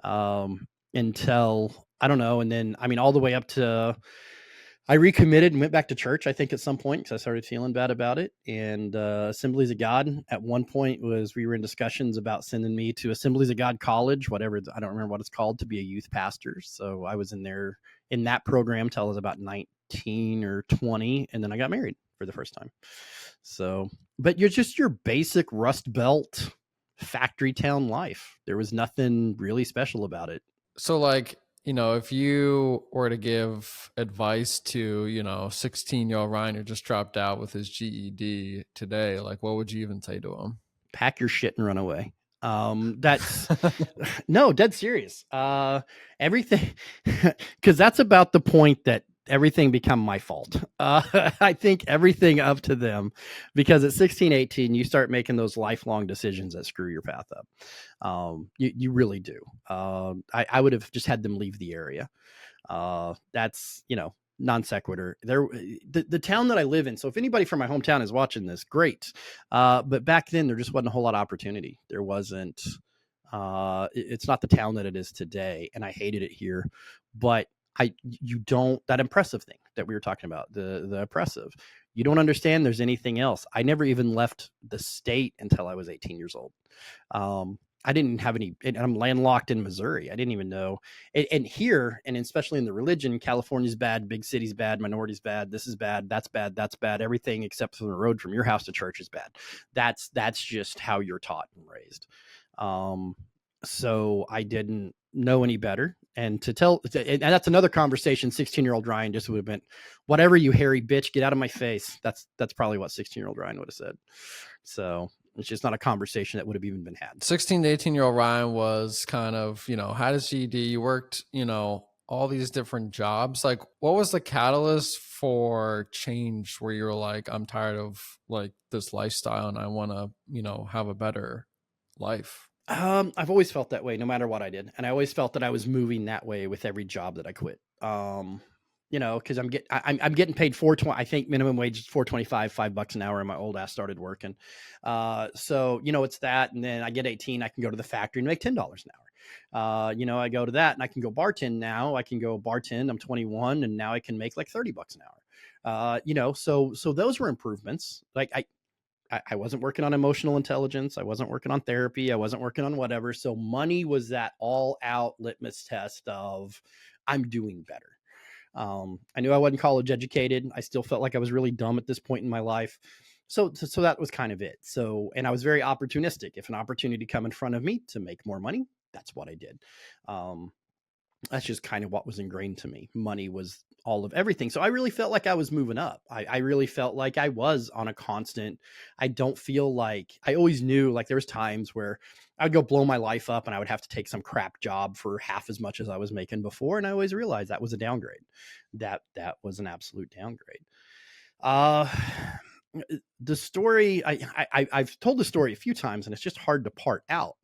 until, I don't know. And then, all the way up to, I recommitted and went back to church, I think, at some point, because I started feeling bad about it. And Assemblies of God at one point we were in discussions about sending me to Assemblies of God College, whatever, I don't remember what it's called, to be a youth pastor. So I was in that program till I was about 19 or 20, and then I got married for the first time. So, but you're just your basic Rust Belt factory town life. There was nothing really special about it. So, like, if you were to give advice to, 16-year-old Ryan who just dropped out with his GED today, like what would you even say to him? Pack your shit and run away. That's no, dead serious. Everything, because that's about the point that everything become my fault. I think everything up to them, because at 16, 18, you start making those lifelong decisions that screw your path up. You really do. I would have just had them leave the area. That's, non sequitur. The town that I live in. So if anybody from my hometown is watching this, great. But back then there just wasn't a whole lot of opportunity. There wasn't. It's not the town that it is today, and I hated it here. But that impressive thing that we were talking about, the oppressive. You don't understand there's anything else. I never even left the state until I was 18 years old. I didn't have any, and I'm landlocked in Missouri. I didn't even know. And here, and especially in the religion, California's bad, big city's bad, minorities bad, this is bad, that's bad, that's bad. Everything except for the road from your house to church is bad. That's just how you're taught and raised. So I didn't know any better. And and that's another conversation. 16-year-old Ryan just would have been, whatever, you hairy bitch, get out of my face. That's probably what 16-year-old Ryan would have said. So it's just not a conversation that would have even been had. 16 to 18-year-old Ryan was kind of, had his GED, you worked, all these different jobs. Like, what was the catalyst for change where you're like, I'm tired of like this lifestyle and I want to, have a better life? I've always felt that way no matter what I did. And I always felt that I was moving that way with every job that I quit. Cause I'm getting paid $4.20. I think minimum wage is $4.25, $5 an hour. And my old ass started working. So, it's that. And then I get 18, I can go to the factory and make $10 an hour. I go to that and I can go bartend now. I can go bartend. I'm 21 and now I can make like $30 an hour. So those were improvements. Like I wasn't working on emotional intelligence. I wasn't working on therapy. I wasn't working on whatever. So money was that all out litmus test of I'm doing better. I knew I wasn't college educated. I still felt like I was really dumb at this point in my life. So that was kind of it. So, and I was very opportunistic. If an opportunity come in front of me to make more money, that's what I did. That's just kind of what was ingrained to me. Money was all of everything. So I really felt like I was moving up. I really felt like I was on a constant. I don't feel like, I always knew like there was times where I'd go blow my life up and I would have to take some crap job for half as much as I was making before. And I always realized that was a downgrade. That was an absolute downgrade. The story, I've told the story a few times and it's just hard to part out.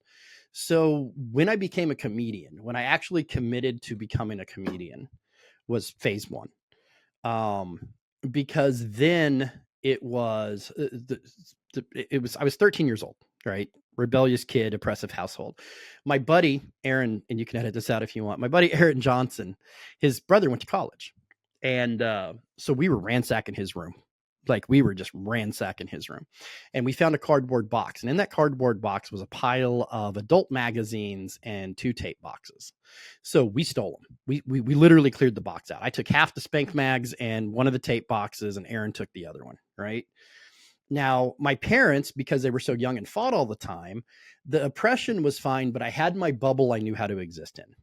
So when I became a comedian, when I actually committed to becoming a comedian, was phase one. Because then it was, I was 13 years old, right? Rebellious kid, oppressive household. My buddy, Aaron, and you can edit this out if you want. My buddy, Aaron Johnson, his brother went to college. And so we were ransacking his room. Like we were just ransacking his room and we found a cardboard box. And in that cardboard box was a pile of adult magazines and 2 tape boxes. So we stole them. We literally cleared the box out. I took half the Spank mags and one of the tape boxes and Aaron took the other one. Right now, my parents, because they were so young and fought all the time, the oppression was fine, but I had my bubble I knew how to exist in.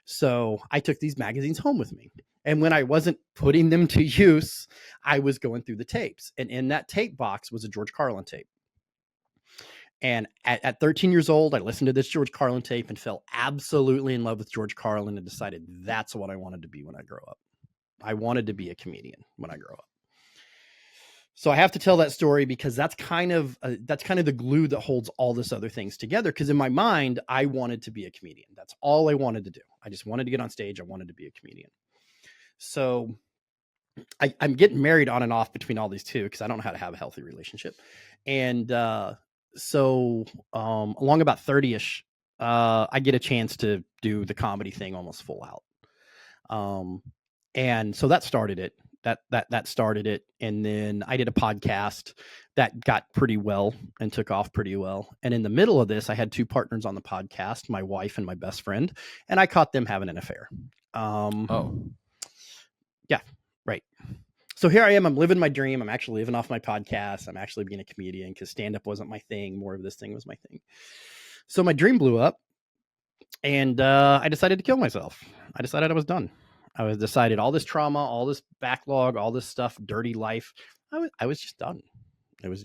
So I took these magazines home with me. And when I wasn't putting them to use, I was going through the tapes. And in that tape box was a George Carlin tape. And at 13 years old, I listened to this George Carlin tape and fell absolutely in love with George Carlin and decided that's what I wanted to be when I grow up. I wanted to be a comedian when I grow up. So I have to tell that story because that's kind of the glue that holds all this other things together. Because in my mind, I wanted to be a comedian. That's all I wanted to do. I just wanted to get on stage. I wanted to be a comedian. So I'm getting married on and off between all these two because I don't know how to have a healthy relationship. And so along about 30-ish, I get a chance to do the comedy thing almost full out. And so that started it. That started it. And then I did a podcast that got pretty well and took off pretty well. And in the middle of this, I had 2 partners on the podcast, my wife and my best friend, and I caught them having an affair. Yeah, right. So here I am. I'm living my dream. I'm actually living off my podcast. I'm actually being a comedian because stand-up wasn't my thing. More of this thing was my thing. So my dream blew up and I decided to kill myself. I decided I was done. I was decided all this trauma, all this backlog, all this stuff, dirty life. I was just done. That was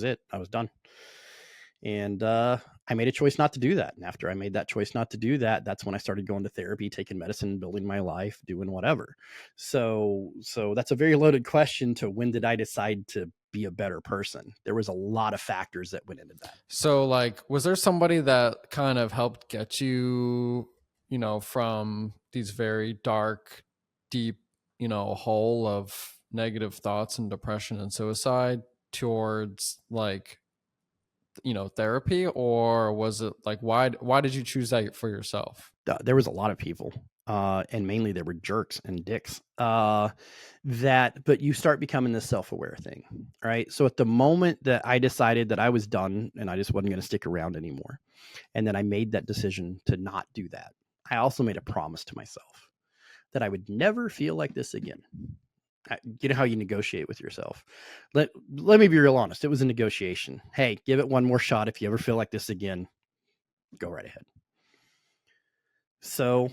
it. I was done. And I made a choice not to do that. And after I made that choice not to do that, that's when I started going to therapy, taking medicine, building my life, doing whatever. So that's a very loaded question to when did I decide to be a better person? There was a lot of factors that went into that. So like, was there somebody that kind of helped get you, from these very dark, deep, hole of negative thoughts and depression and suicide towards like, therapy? Or was it like, why did you choose that for yourself? There was a lot of people, and mainly they were jerks and dicks, but you start becoming this self-aware thing, right? So at the moment that I decided that I was done and I just wasn't going to stick around anymore, and then I made that decision to not do that, I also made a promise to myself that I would never feel like this again. You know how you negotiate with yourself. Let me be real honest. It was a negotiation. Hey, give it one more shot. If you ever feel like this again, go right ahead. So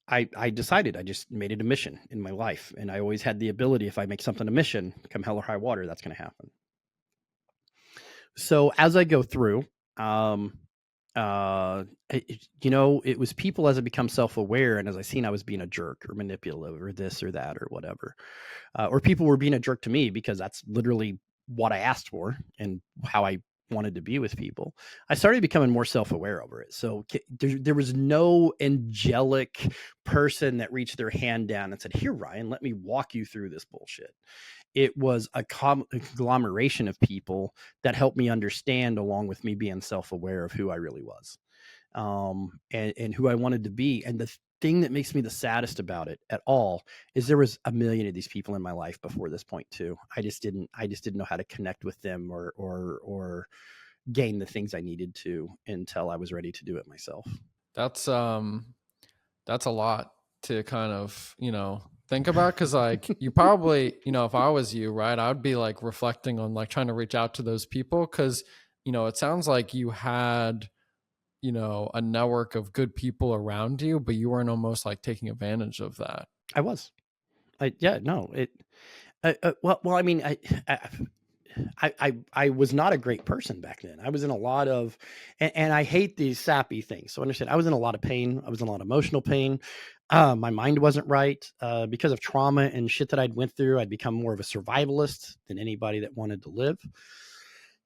I decided, I just made it a mission in my life. And I always had the ability, if I make something a mission, come hell or high water, that's going to happen. So as I go through, it was people, as I become self-aware and as I seen I was being a jerk or manipulative or this or that or whatever, or people were being a jerk to me because that's literally what I asked for and how I wanted to be with people. I started becoming more self-aware over it. So there was no angelic person that reached their hand down and said, "Here, Ryan, let me walk you through this bullshit." It was a conglomeration of people that helped me understand, along with me being self-aware of who I really was, and who I wanted to be. And the thing that makes me the saddest about it at all is there was a million of these people in my life before this point too. I just didn't know how to connect with them or gain the things I needed to until I was ready to do it myself. That's a lot to kind of, think about. Cause like you probably, if I was you, right, I would be like reflecting on like trying to reach out to those people. Cause, it sounds like you had, a network of good people around you, but you weren't almost like taking advantage of that. I was. Well, I mean, I was not a great person back then. I was in a lot of, and I hate these sappy things. So understand, I was in a lot of pain. I was in a lot of emotional pain. My mind wasn't right because of trauma and shit that I'd went through. I'd become more of a survivalist than anybody that wanted to live.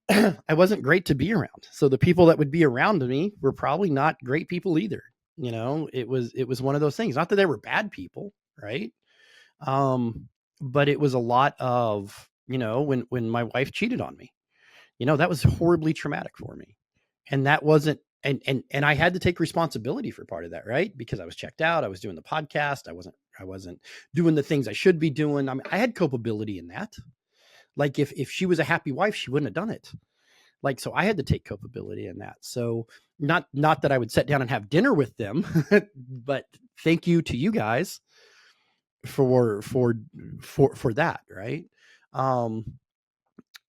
I wasn't great to be around. So the people that would be around me were probably not great people either. It was one of those things. Not that they were bad people, right? But it was a lot of, when my wife cheated on me, that was horribly traumatic for me. And that wasn't, and I had to take responsibility for part of that, right? Because I was checked out. I was doing the podcast. I wasn't doing the things I should be doing. I mean, I had culpability in that. Like if she was a happy wife, she wouldn't have done it. Like, so I had to take culpability in that. So not that I would sit down and have dinner with them, but thank you to you guys for that, right? And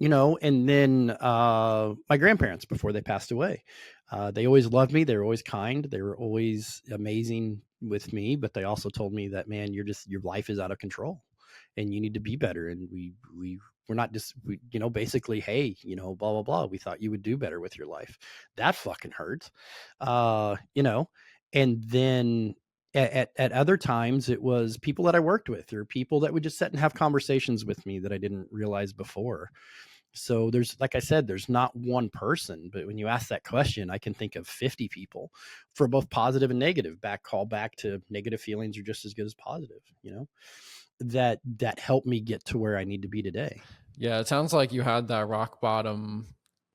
then my grandparents, before they passed away, they always loved me. They were always kind. They were always amazing with me, but they also told me that, man, your life is out of control and you need to be better. And we're not just, basically, hey, blah, blah, blah. We thought you would do better with your life. That fucking hurt. And then at other times it was people that I worked with or people that would just sit and have conversations with me that I didn't realize before. So there's, like I said, there's not one person, but when you ask that question, I can think of 50 people for both positive and negative. Call back to negative feelings are just as good as positive, that helped me get to where I need to be today. Yeah. It sounds like you had that rock bottom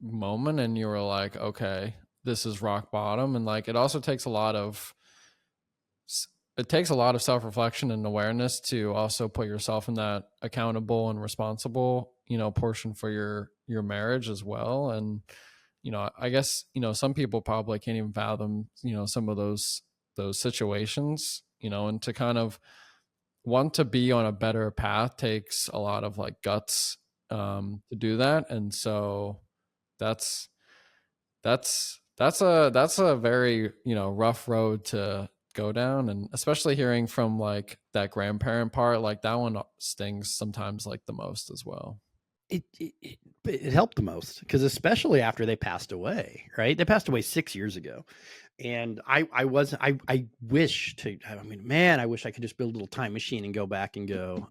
moment and you were like, okay, this is rock bottom. And like, it also takes a lot of self-reflection and awareness to also put yourself in that accountable and responsible, portion for your marriage as well. And, I guess, some people probably can't even fathom, some of those situations, and to kind of want to be on a better path takes a lot of like guts to do that. And so that's a very, rough road to go down. And especially hearing from like that grandparent part, like that one stings sometimes like the most as well. It helped the most because especially after they passed away, right? They passed away 6 years ago. And I wish to, I mean, man, I wish I could just build a little time machine and go back and go,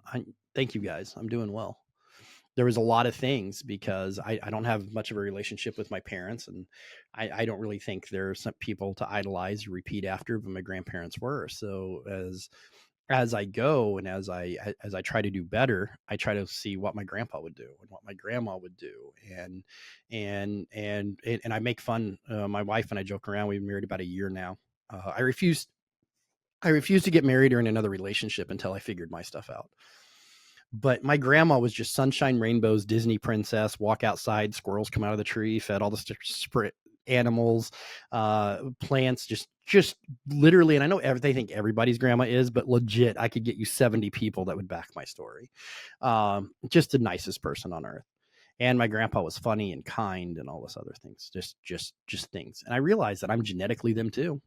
thank you guys. I'm doing well. There was a lot of things because I don't have much of a relationship with my parents, and I don't really think there's some people to idolize or repeat after, but my grandparents were. So as I go and as I try to do better, I try to see what my grandpa would do and what my grandma would do, and I make fun. My wife and I joke around. We've been married about a year now. I refused to get married or in another relationship until I figured my stuff out. But my grandma was just sunshine, rainbows, Disney princess, walk outside, squirrels come out of the tree, fed all the animals, plants, just literally. And I know they think everybody's grandma is, but legit, I could get you 70 people that would back my story. Just the nicest person on earth. And my grandpa was funny and kind and all this other things, just things. And I realized that I'm genetically them too.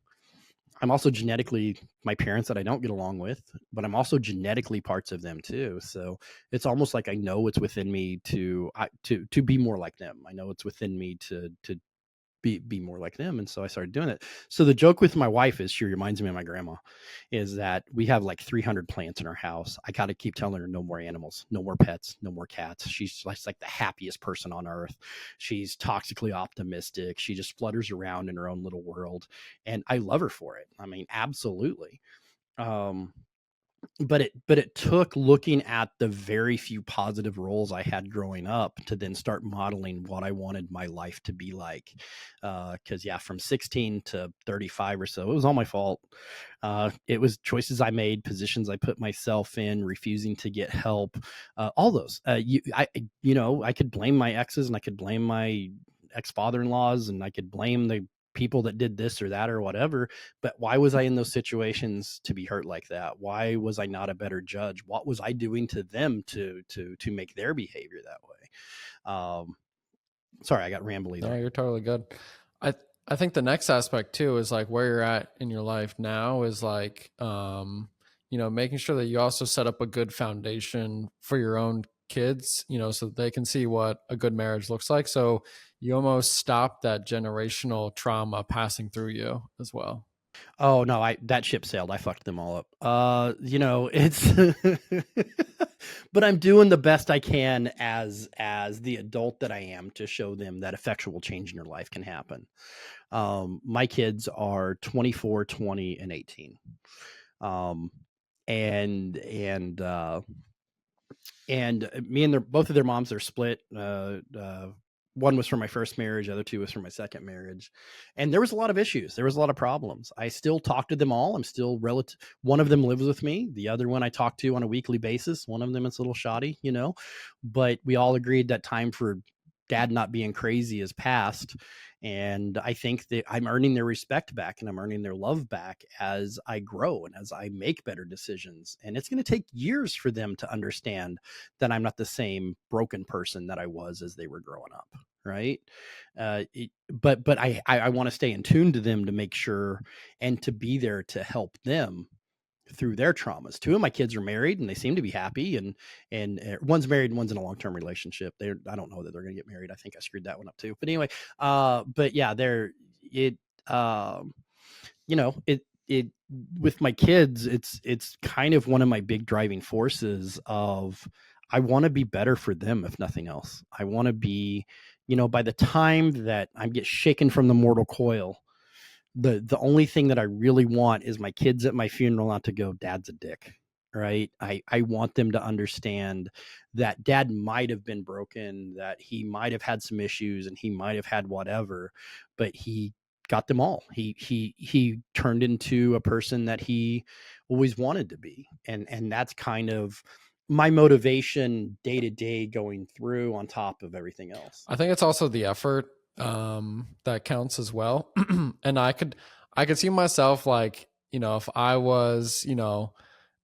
I'm also genetically my parents that I don't get along with, but I'm also genetically parts of them too. So it's almost like I know it's within me to be more like them. I know it's within me to be more like them. And so I started doing it. So the joke with my wife is, she reminds me of my grandma, is that we have like 300 plants in our house. I got to keep telling her no more animals, no more pets, no more cats. She's like the happiest person on earth. She's toxically optimistic. She just flutters around in her own little world. And I love her for it. I mean, absolutely. But it took looking at the very few positive roles I had growing up to then start modeling what I wanted my life to be like. Because from 16 to 35 or so, it was all my fault. It was choices I made, positions I put myself in, refusing to get help, all those. I could blame my exes, and I could blame my ex-father-in-laws, and I could blame the people that did this or that or whatever, but why was I in those situations to be hurt like that? Why was I not a better judge? What was I doing to them to make their behavior that way? Sorry, I got rambly there. No, you're totally good. I think the next aspect too is like where you're at in your life now is like making sure that you also set up a good foundation for your own kids, so that they can see what a good marriage looks like. So you almost stop that generational trauma passing through you as well. Oh no, that ship sailed. I fucked them all up. It's but I'm doing the best I can as the adult that I am to show them that effectual change in your life can happen. My kids are 24, 20, and 18. And me and both of their moms are split. One was from my first marriage. The other two was from my second marriage. And there was a lot of issues. There was a lot of problems. I still talk to them all. I'm still relative. One of them lives with me. The other one I talk to on a weekly basis. One of them is a little shoddy, but we all agreed that time for dad not being crazy is past. And I think that I'm earning their respect back, and I'm earning their love back as I grow and as I make better decisions. And it's going to take years for them to understand that I'm not the same broken person that I was as they were growing up. Right. But I want to stay in tune to them to make sure and to be there to help them through their traumas. Two of my kids are married and they seem to be happy, and one's married and one's in a long-term relationship. I don't know that they're going to get married. I think I screwed that one up too. But anyway, but yeah, it with my kids, it's kind of one of my big driving forces of, I want to be better for them. If nothing else, I want to be, by the time that I get shaken from the mortal coil, the only thing that I really want is my kids at my funeral not to go, "Dad's a dick." Right. I want them to understand that dad might have been broken, that he might have had some issues, and he might have had whatever, but he got them all. He turned into a person that he always wanted to be. And that's kind of my motivation day to day going through, on top of everything else. I think it's also the effort that counts as well. And I could see myself like, if I was,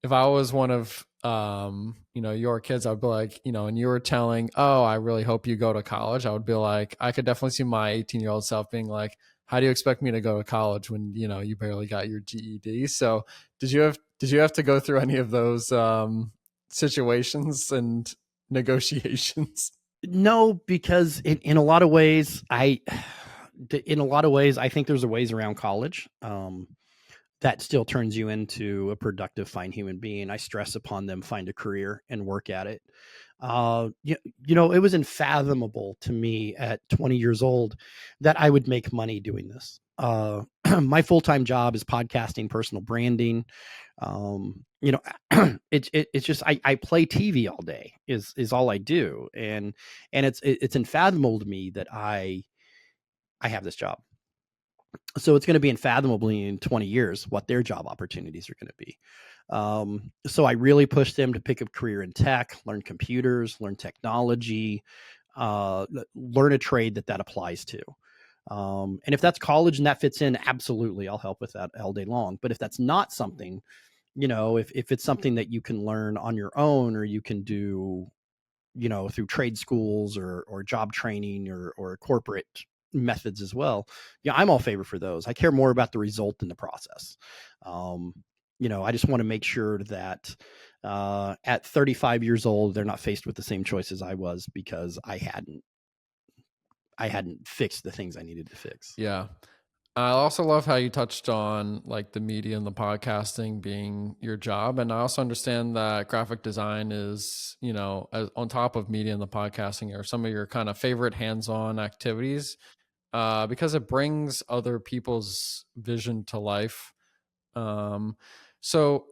if I was one of your kids, I'd be like, and you were telling, oh, I really hope you go to college. I would be like, I could definitely see my 18-year-old self being like, how do you expect me to go to college when you barely got your GED? So did you have to go through any of those situations and negotiations? No, because in a lot of ways, in a lot of ways, I think there's a ways around college. That still turns you into a productive, fine human being. I stress upon them find a career and work at it. It was unfathomable to me at 20 years old that I would make money doing this. My full-time job is podcasting, personal branding. It's just I play TV all day is all I do, and it's unfathomable to me that I have this job. So it's going to be unfathomably in 20 years what their job opportunities are going to be. So I really push them to pick a career in tech, learn computers, learn technology, learn a trade that applies to. And if that's college and that fits in, absolutely, I'll help with that all day long. But if that's not something, if it's something that you can learn on your own, or you can do, through trade schools or job training or corporate methods as well, I'm all favor for those. I care more about the result than the process. I just want to make sure that at 35 years old, they're not faced with the same choices I was, because I hadn't fixed the things I needed to fix. Yeah. I also love how you touched on like the media and the podcasting being your job. And I also understand that graphic design is, on top of media and the podcasting, are some of your kind of favorite hands-on activities, because it brings other people's vision to life. So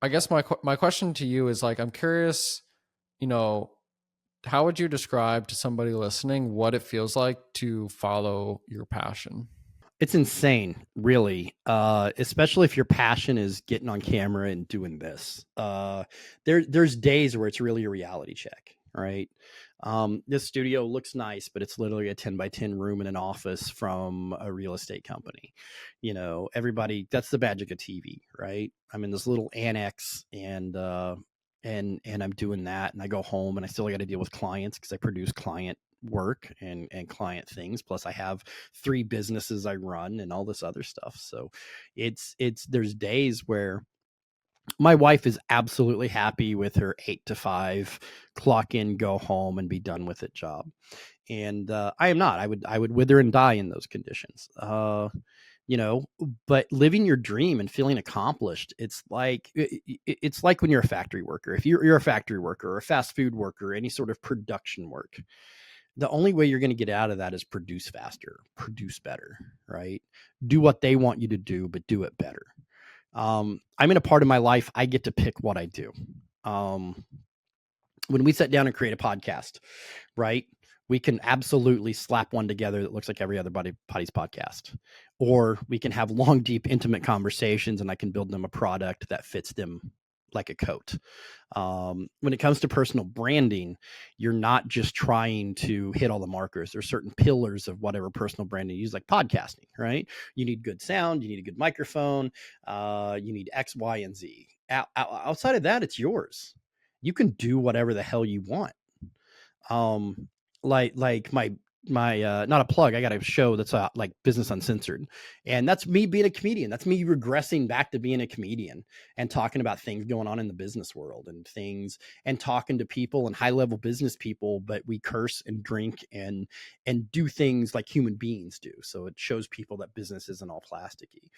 I guess my question to you is, like, I'm curious, how would you describe to somebody listening what it feels like to follow your passion? It's insane, really. Especially if your passion is getting on camera and doing this. There's days where it's really a reality check, right? This studio looks nice, but it's literally a 10 by 10 room in an office from a real estate company. Everybody, that's the magic of TV, right? I'm in this little annex, and I'm doing that, and I go home and I still got to deal with clients because I produce client work and client things. Plus I have 3 businesses I run and all this other stuff. So there's days where my wife is absolutely happy with her 8 to 5 clock in, go home, and be done with it job. And I am not. I would wither and die in those conditions. But living your dream and feeling accomplished, it's like when you're a factory worker. If you're a factory worker or a fast food worker, any sort of production work, the only way you're going to get out of that is produce faster, produce better, right? Do what they want you to do, but do it better. I'm in a part of my life, I get to pick what I do. When we sit down and create a podcast, right, we can absolutely slap one together that looks like every other buddy's podcast. Or we can have long, deep, intimate conversations, and I can build them a product that fits them like a coat. When it comes to personal branding, you're not just trying to hit all the markers. There's certain pillars of whatever personal branding you use, like podcasting, right? You need good sound, you need a good microphone, you need X, Y, and Z. Outside of that, it's yours. You can do whatever the hell you want. Like my not a plug, I got a show that's like Business Uncensored, and that's me being a comedian. That's me regressing back to being a comedian and talking about things going on in the business world and talking to people and high level business people, but we curse and drink and do things like human beings do. So it shows people that business isn't all plasticky.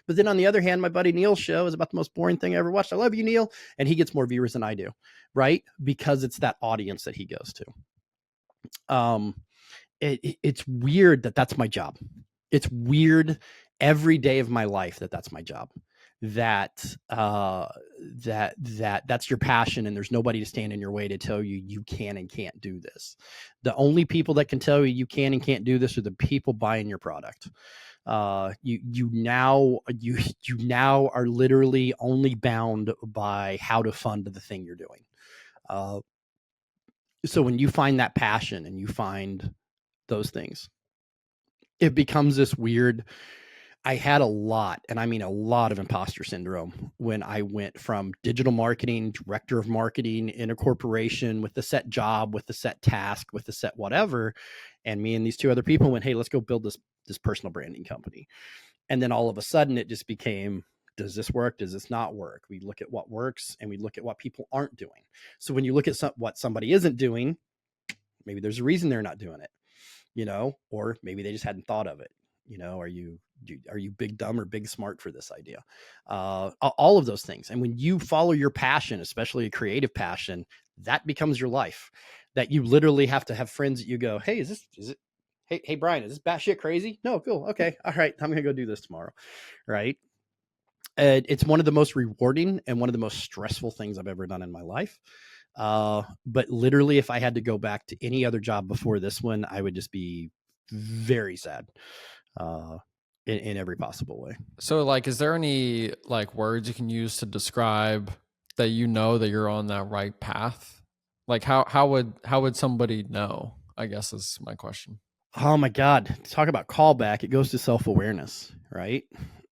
But then on the other hand, my buddy Neil's show is about the most boring thing I ever watched. I love you, Neil. And he gets more viewers than I do, right? Because it's that audience that he goes to. It's weird that that's my job. It's weird every day of my life that that's my job. That's your passion, and there's nobody to stand in your way to tell you you can and can't do this. The only people that can tell you can and can't do this are the people buying your product. You now are literally only bound by how to fund the thing you're doing. So when you find that passion and you find those things, it becomes this weird, I had a lot, and I mean a lot of imposter syndrome when I went from digital marketing, director of marketing in a corporation with the set job, with the set task, with the set whatever. And me and these two other people went, hey, let's go build this personal branding company. And then all of a sudden it just became, does this work? Does this not work? We look at what works and we look at what people aren't doing. So when you look at what somebody isn't doing, maybe there's a reason they're not doing it, or maybe they just hadn't thought of it. Are you big dumb or big smart for this idea? All of those things. And when you follow your passion, especially a creative passion, that becomes your life. That you literally have to have friends that you go, hey, is it? Hey, Brian, is this batshit crazy? No, cool. Okay. All right. I'm going to go do this tomorrow. Right. And it's one of the most rewarding and one of the most stressful things I've ever done in my life. But literally, if I had to go back to any other job before this one, I would just be very sad. In every possible way. So like, is there any like words you can use to describe that that you're on that right path? Like how would somebody know, I guess is my question. Oh my God. Talk about callback. It goes to self-awareness, right?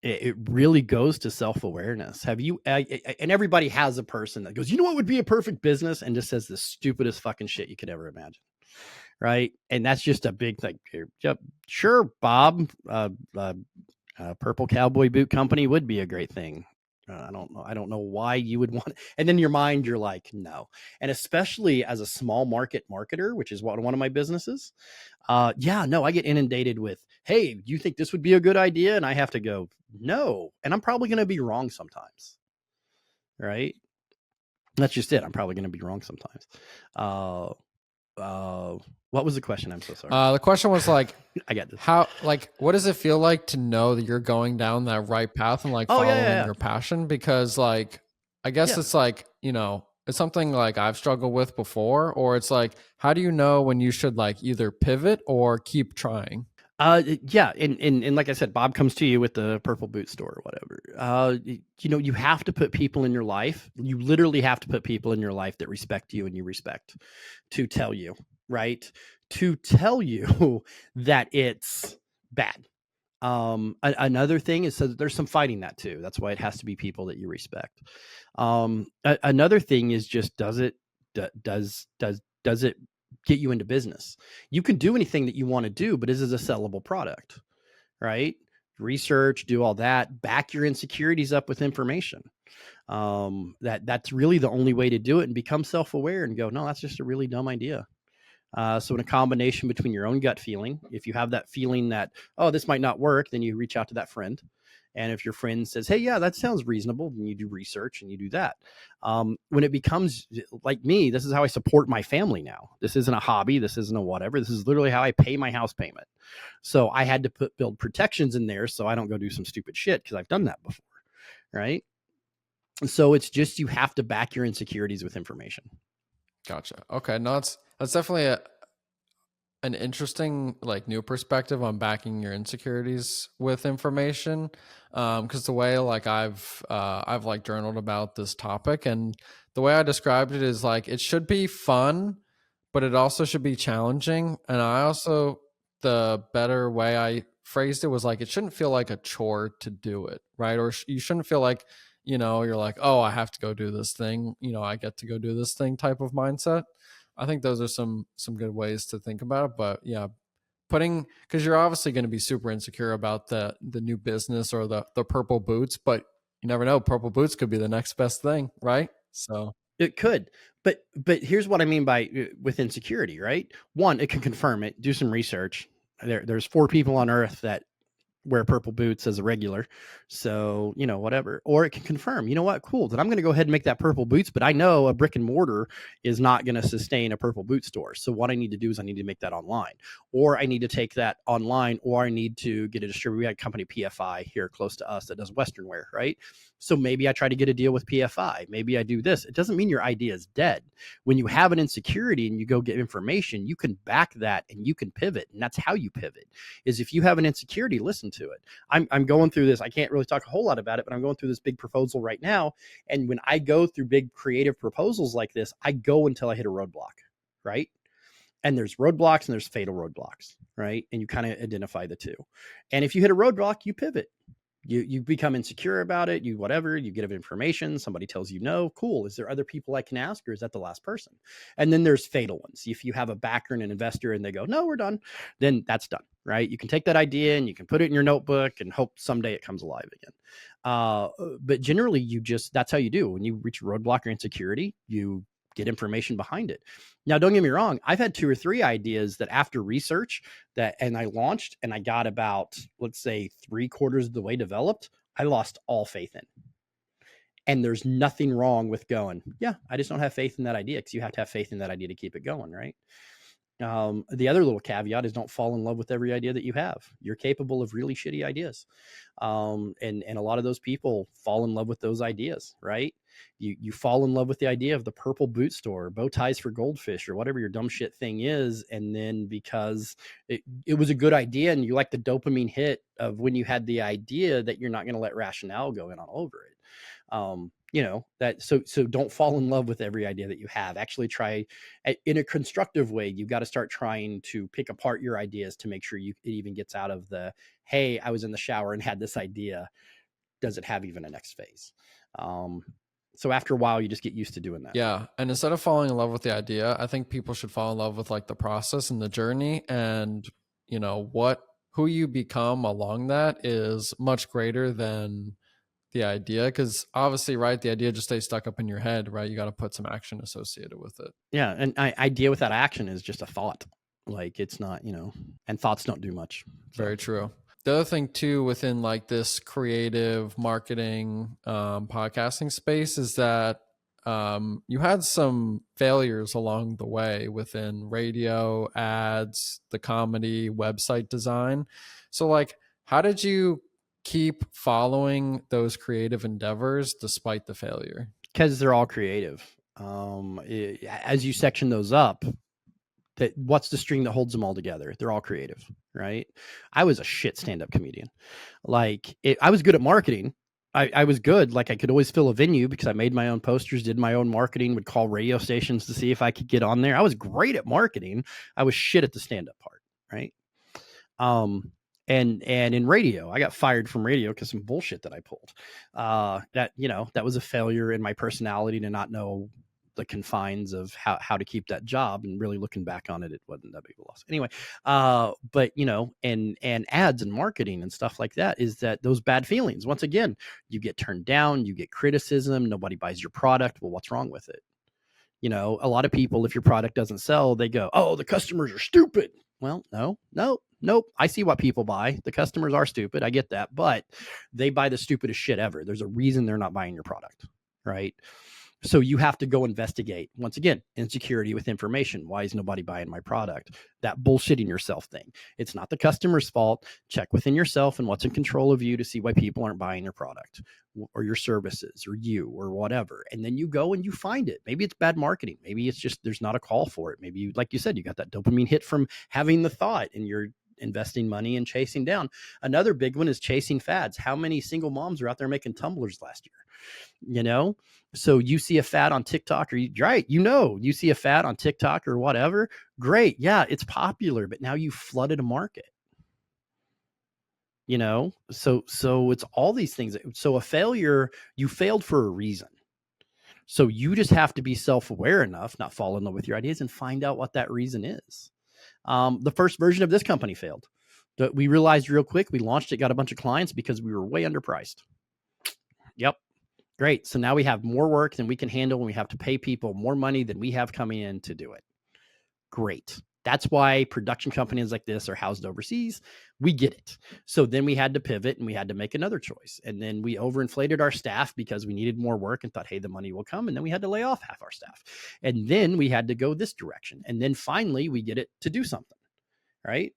It really goes to self-awareness. Have you, and everybody has a person that goes, you know what would be a perfect business? And just says the stupidest fucking shit you could ever imagine. Right. And that's just a big thing. Yep. Sure, Bob, Purple Cowboy Boot Company would be a great thing. I don't know why you would want it. And then in your mind, you're like, no. And especially as a small market marketer, which is one of my businesses. I get inundated with, hey, do you think this would be a good idea? And I have to go, no. And I'm probably going to be wrong sometimes. Right. That's just it. I'm probably going to be wrong sometimes. What was the question? I'm so sorry. The question was like, I get this. What does it feel like to know that you're going down that right path and following your passion? Because I guess it's it's something like I've struggled with before, or it's like, how do you know when you should either pivot or keep trying? And like I said, Bob comes to you with the purple boot store or whatever. You have to put people in your life. You literally have to put people in your life that respect you and you respect to tell you, right? To tell you that it's bad. Another thing is, so there's some fighting that too. That's why it has to be people that you respect. Another thing is just, does it get you into business? You can do anything that you want to do, but is it a sellable product, right? Research, do all that, back your insecurities up with information. That's really the only way to do it, and become self-aware and go, no, that's just a really dumb idea. So in a combination between your own gut feeling, if you have that feeling that, oh, this might not work, then you reach out to that friend. And if your friend says, hey, yeah, that sounds reasonable, then you do research and you do that. When it becomes like me, this is how I support my family now. This isn't a hobby. This isn't a whatever. This is literally how I pay my house payment. So I had to build protections in there so I don't go do some stupid shit, because I've done that before. Right. So it's just, you have to back your insecurities with information. Gotcha. Okay. No, that's definitely an interesting new perspective on backing your insecurities with information. Because the way I've journaled about this topic, and the way I described it is it should be fun, but it also should be challenging. And the better way I phrased it was it shouldn't feel like a chore to do it, right? Or you shouldn't feel like, you're like, oh, I have to go do this thing. I get to go do this thing type of mindset. I think those are some good ways to think about it. But yeah, because you're obviously going to be super insecure about the new business or the purple boots, but you never know, purple boots could be the next best thing, right? So it could, but here's what I mean by with insecurity, right? One, it can confirm it. Do some research. There's 4 people on earth that wear purple boots as a regular. So, whatever. Or it can confirm, you know what, cool, then I'm going to go ahead and make that purple boots, but I know a brick and mortar is not going to sustain a purple boot store. So what I need to do is I need to make that online, or I need to take that online, or I need to get a distributor. We had a company, PFI, here close to us that does Western wear, right? So maybe I try to get a deal with PFI. Maybe I do this. It doesn't mean your idea is dead. When you have an insecurity and you go get information, you can back that and you can pivot. And that's how you pivot, is if you have an insecurity, listen to it. I'm going through this. I can't really talk a whole lot about it, but I'm going through this big proposal right now. And when I go through big creative proposals like this, I go until I hit a roadblock, right? And there's roadblocks and there's fatal roadblocks, right? And you kind of identify the two. And if you hit a roadblock, you pivot. You become insecure about it, you whatever, you get information, somebody tells you no, cool. Is there other people I can ask, or is that the last person? And then there's fatal ones. If you have a backer and an investor and they go, no, we're done, then that's done, right? You can take that idea and you can put it in your notebook and hope someday it comes alive again. But generally that's how you do. When you reach a roadblock or insecurity, you get information behind it. Now, don't get me wrong. I've had 2 or 3 ideas that after research and I launched and I got about, let's say 3/4 of the way developed, I lost all faith in. And there's nothing wrong with going, yeah, I just don't have faith in that idea, because you have to have faith in that idea to keep it going, right? The other little caveat is don't fall in love with every idea that you have. You're capable of really shitty ideas. And a lot of those people fall in love with those ideas, right? You fall in love with the idea of the purple boot store, bow ties for goldfish, or whatever your dumb shit thing is. And then because it was a good idea and you like the dopamine hit of when you had the idea, that you're not going to let rationale go in all over it. So don't fall in love with every idea that you have. Actually try in a constructive way. You've got to start trying to pick apart your ideas to make sure it even gets out of the, hey, I was in the shower and had this idea. Does it have even a next phase? So after a while, you just get used to doing that. Yeah. And instead of falling in love with the idea, I think people should fall in love with like the process and the journey, and who you become along that is much greater than the idea. Because obviously, right, the idea just stays stuck up in your head, right? You got to put some action associated with it. Yeah. And idea without action is just a thought. Like it's not, and thoughts don't do much. So. Very true. The other thing too, within like this creative marketing podcasting space, is that you had some failures along the way within radio, ads, the comedy, website design. So like, how did you keep following those creative endeavors despite the failure? Because they're all creative. As you section those up, what's the string that holds them all together? They're all creative, right? I was a shit stand-up comedian. I was good at marketing. I was good. Like I could always fill a venue because I made my own posters, did my own marketing, would call radio stations to see if I could get on there. I was great at marketing. I was shit at the stand-up part, right? And in radio, I got fired from radio because some bullshit that I pulled. That was a failure in my personality to not know the confines of how to keep that job. And really looking back on it, it wasn't that big of a loss anyway. But and ads and marketing and stuff like that, is that those bad feelings, once again, you get turned down, you get criticism, nobody buys your product. Well, what's wrong with it? A lot of people, if your product doesn't sell, they go, oh, the customers are stupid. Well, nope. I see what people buy. The customers are stupid. I get that, but they buy the stupidest shit ever. There's a reason they're not buying your product, right? So you have to go investigate. Once again, insecurity with information. Why is nobody buying my product? That bullshitting yourself thing. It's not the customer's fault. Check within yourself and what's in control of you to see why people aren't buying your product or your services or you or whatever. And then you go and you find it. Maybe it's bad marketing. Maybe it's just there's not a call for it. Maybe, like you said, you got that dopamine hit from having the thought and you're investing money and chasing down. Another big one is chasing fads. How many single moms are out there making tumblers last year? So you see a fad on TikTok, or you see a fad on TikTok or whatever. Great. Yeah, it's popular, but now you flooded a market. So it's all these things. So a failure, you failed for a reason. So you just have to be self-aware enough, not fall in love with your ideas, and find out what that reason is. The first version of this company failed. We realized real quick, we launched it, got a bunch of clients because we were way underpriced. Yep. Great. So now we have more work than we can handle, and we have to pay people more money than we have coming in to do it. Great. That's why production companies like this are housed overseas. We get it. So then we had to pivot and we had to make another choice. And then we overinflated our staff because we needed more work and thought, hey, the money will come. And then we had to lay off half our staff. And then we had to go this direction. And then finally we get it to do something, right?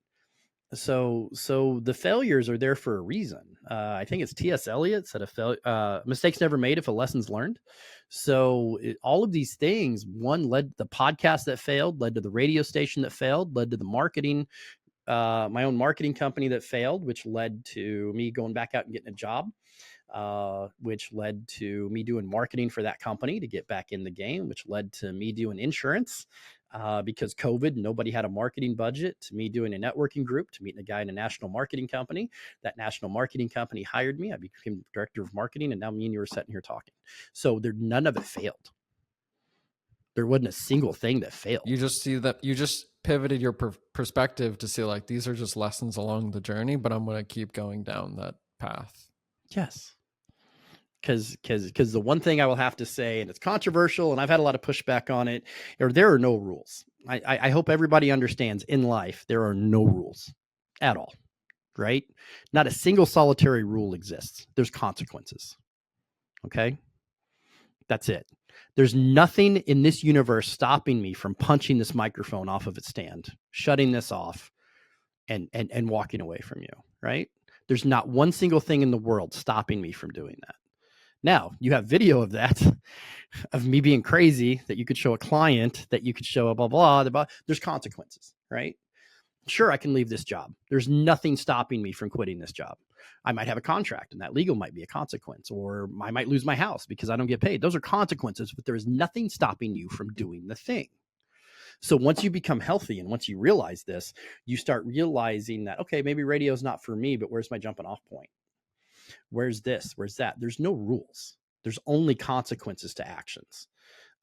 So the failures are there for a reason. I think it's T.S. Eliot said mistakes never made if a lesson's learned. So all of these things, one led the podcast that failed, led to the radio station that failed, led to the marketing, my own marketing company that failed, which led to me going back out and getting a job, which led to me doing marketing for that company to get back in the game, which led to me doing insurance, because COVID, nobody had a marketing budget, to me doing a networking group, to meeting a guy in a national marketing company. That national marketing company hired me. I became director of marketing, and now me and you are sitting here talking. So none of it failed. There wasn't a single thing that failed. You just see that you just pivoted your perspective to see like, these are just lessons along the journey, but I'm going to keep going down that path. Yes. Because the one thing I will have to say, and it's controversial, and I've had a lot of pushback on it, there are no rules. I hope everybody understands in life, there are no rules at all, right? Not a single solitary rule exists. There's consequences. Okay? That's it. There's nothing in this universe stopping me from punching this microphone off of its stand, shutting this off, and walking away from you, right? There's not one single thing in the world stopping me from doing that. Now, you have video of that, of me being crazy, that you could show a client, that you could show a blah, blah, blah. There's consequences, right? Sure, I can leave this job. There's nothing stopping me from quitting this job. I might have a contract, and that legal might be a consequence, or I might lose my house because I don't get paid. Those are consequences, but there is nothing stopping you from doing the thing. So once you become healthy, and once you realize this, you start realizing that, okay, maybe radio is not for me, but where's my jumping off point? Where's this? Where's that? There's no rules. There's only consequences to actions.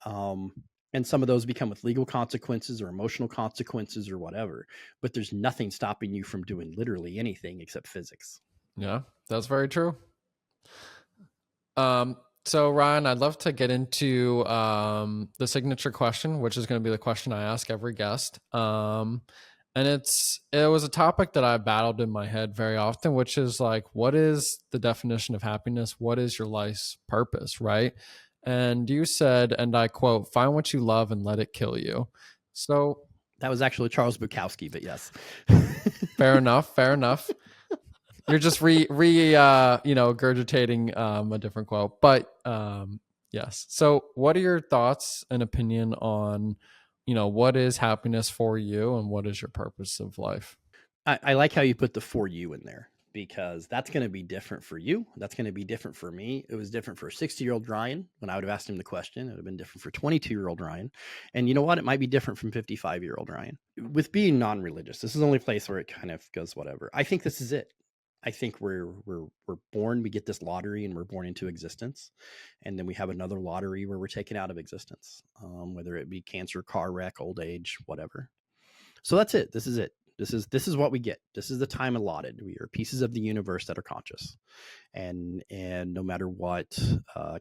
And some of those become with legal consequences or emotional consequences or whatever. But there's nothing stopping you from doing literally anything except physics. Yeah, that's very true. So Ryan, I'd love to get into the signature question, which is going to be the question I ask every guest. And it was a topic that I battled in my head very often, which is like, what is the definition of happiness? What is your life's purpose, right? And you said, and I quote, "Find what you love and let it kill you." So that was actually Charles Bukowski, but yes. Fair enough. You're just regurgitating a different quote, but yes. So what are your thoughts and opinion on, what is happiness for you and what is your purpose of life? I like how you put the "for you" in there, because that's going to be different for you. That's going to be different for me. It was different for 60-year-old Ryan when I would have asked him the question. It would have been different for 22-year-old Ryan. And you know what? It might be different from 55-year-old Ryan. With being non-religious, this is the only place where it kind of goes whatever. I think this is it. I think we're born, we get this lottery and we're born into existence. And then we have another lottery where we're taken out of existence, whether it be cancer, car wreck, old age, whatever. So that's it. This is it. This is what we get. This is the time allotted. We are pieces of the universe that are conscious. And no matter what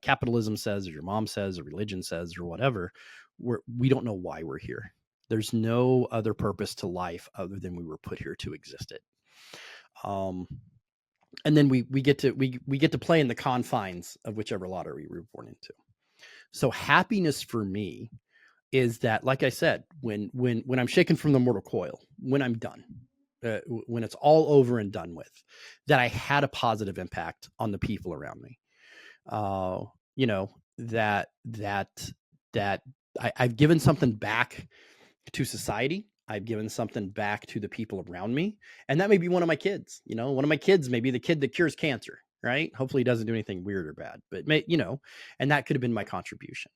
capitalism says, or your mom says, or religion says, or whatever, we don't know why we're here. There's no other purpose to life other than we were put here to exist it. And then we get to play in the confines of whichever lottery we were born into. So happiness for me is that, like I said, when I'm shaken from the mortal coil, when I'm done, when it's all over and done with, that I had a positive impact on the people around me. That I've given something back to society. I've given something back to the people around me. And that may be one of my kids. One of my kids may be the kid that cures cancer, right? Hopefully he doesn't do anything weird or bad, but and that could have been my contribution.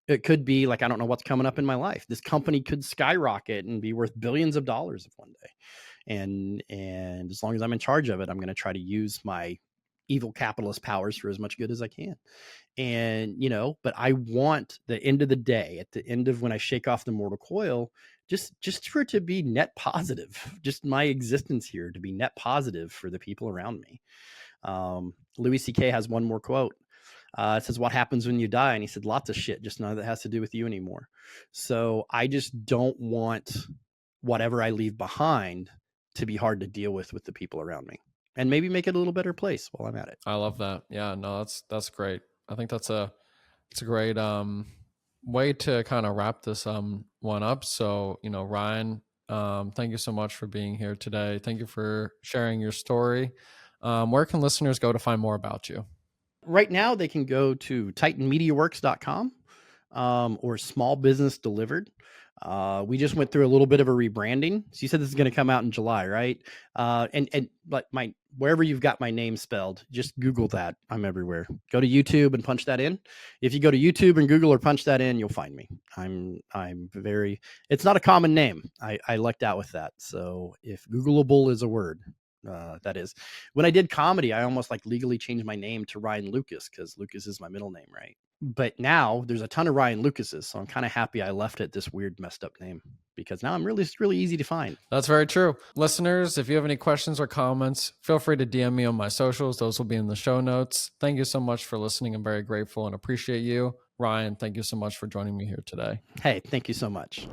It could be like, I don't know what's coming up in my life. This company could skyrocket and be worth billions of dollars one day. And as long as I'm in charge of it, I'm going to try to use my evil capitalist powers for as much good as I can. And, but I want the end of the day, at the end of when I shake off the mortal coil, just for it to be net positive, just my existence here to be net positive for the people around me. Louis C.K. has one more quote. It says, "What happens when you die?" And he said, "Lots of shit, just none of that has to do with you anymore." So I just don't want whatever I leave behind to be hard to deal with the people around me, and maybe make it a little better place while I'm at it. I love that. Yeah, no, that's great. I think it's a great way to kind of wrap this one up. So, Ryan, thank you so much for being here today. Thank you for sharing your story. Where can listeners go to find more about you? Right now, they can go to titanmediaworx.com or Small Business Delivered. We just went through a little bit of a rebranding. So you said this is going to come out in July, right? And like wherever you've got my name spelled, just Google that. I'm everywhere. Go to YouTube and punch that in. If you go to YouTube and Google or punch that in, you'll find me. It's not a common name. I lucked out with that. So if Googleable is a word, that is. When I did comedy, I almost like legally changed my name to Ryan Lucas because Lucas is my middle name, right? But now there's a ton of Ryan Lucases, so I'm kind of happy I left it this weird messed up name because now I'm really easy to find. That's very true. Listeners, if you have any questions or comments, feel free to DM me on my socials. Those will be in the show notes. Thank you so much for listening. I'm very grateful and appreciate you. Ryan, thank you so much for joining me here today. Hey, thank you so much.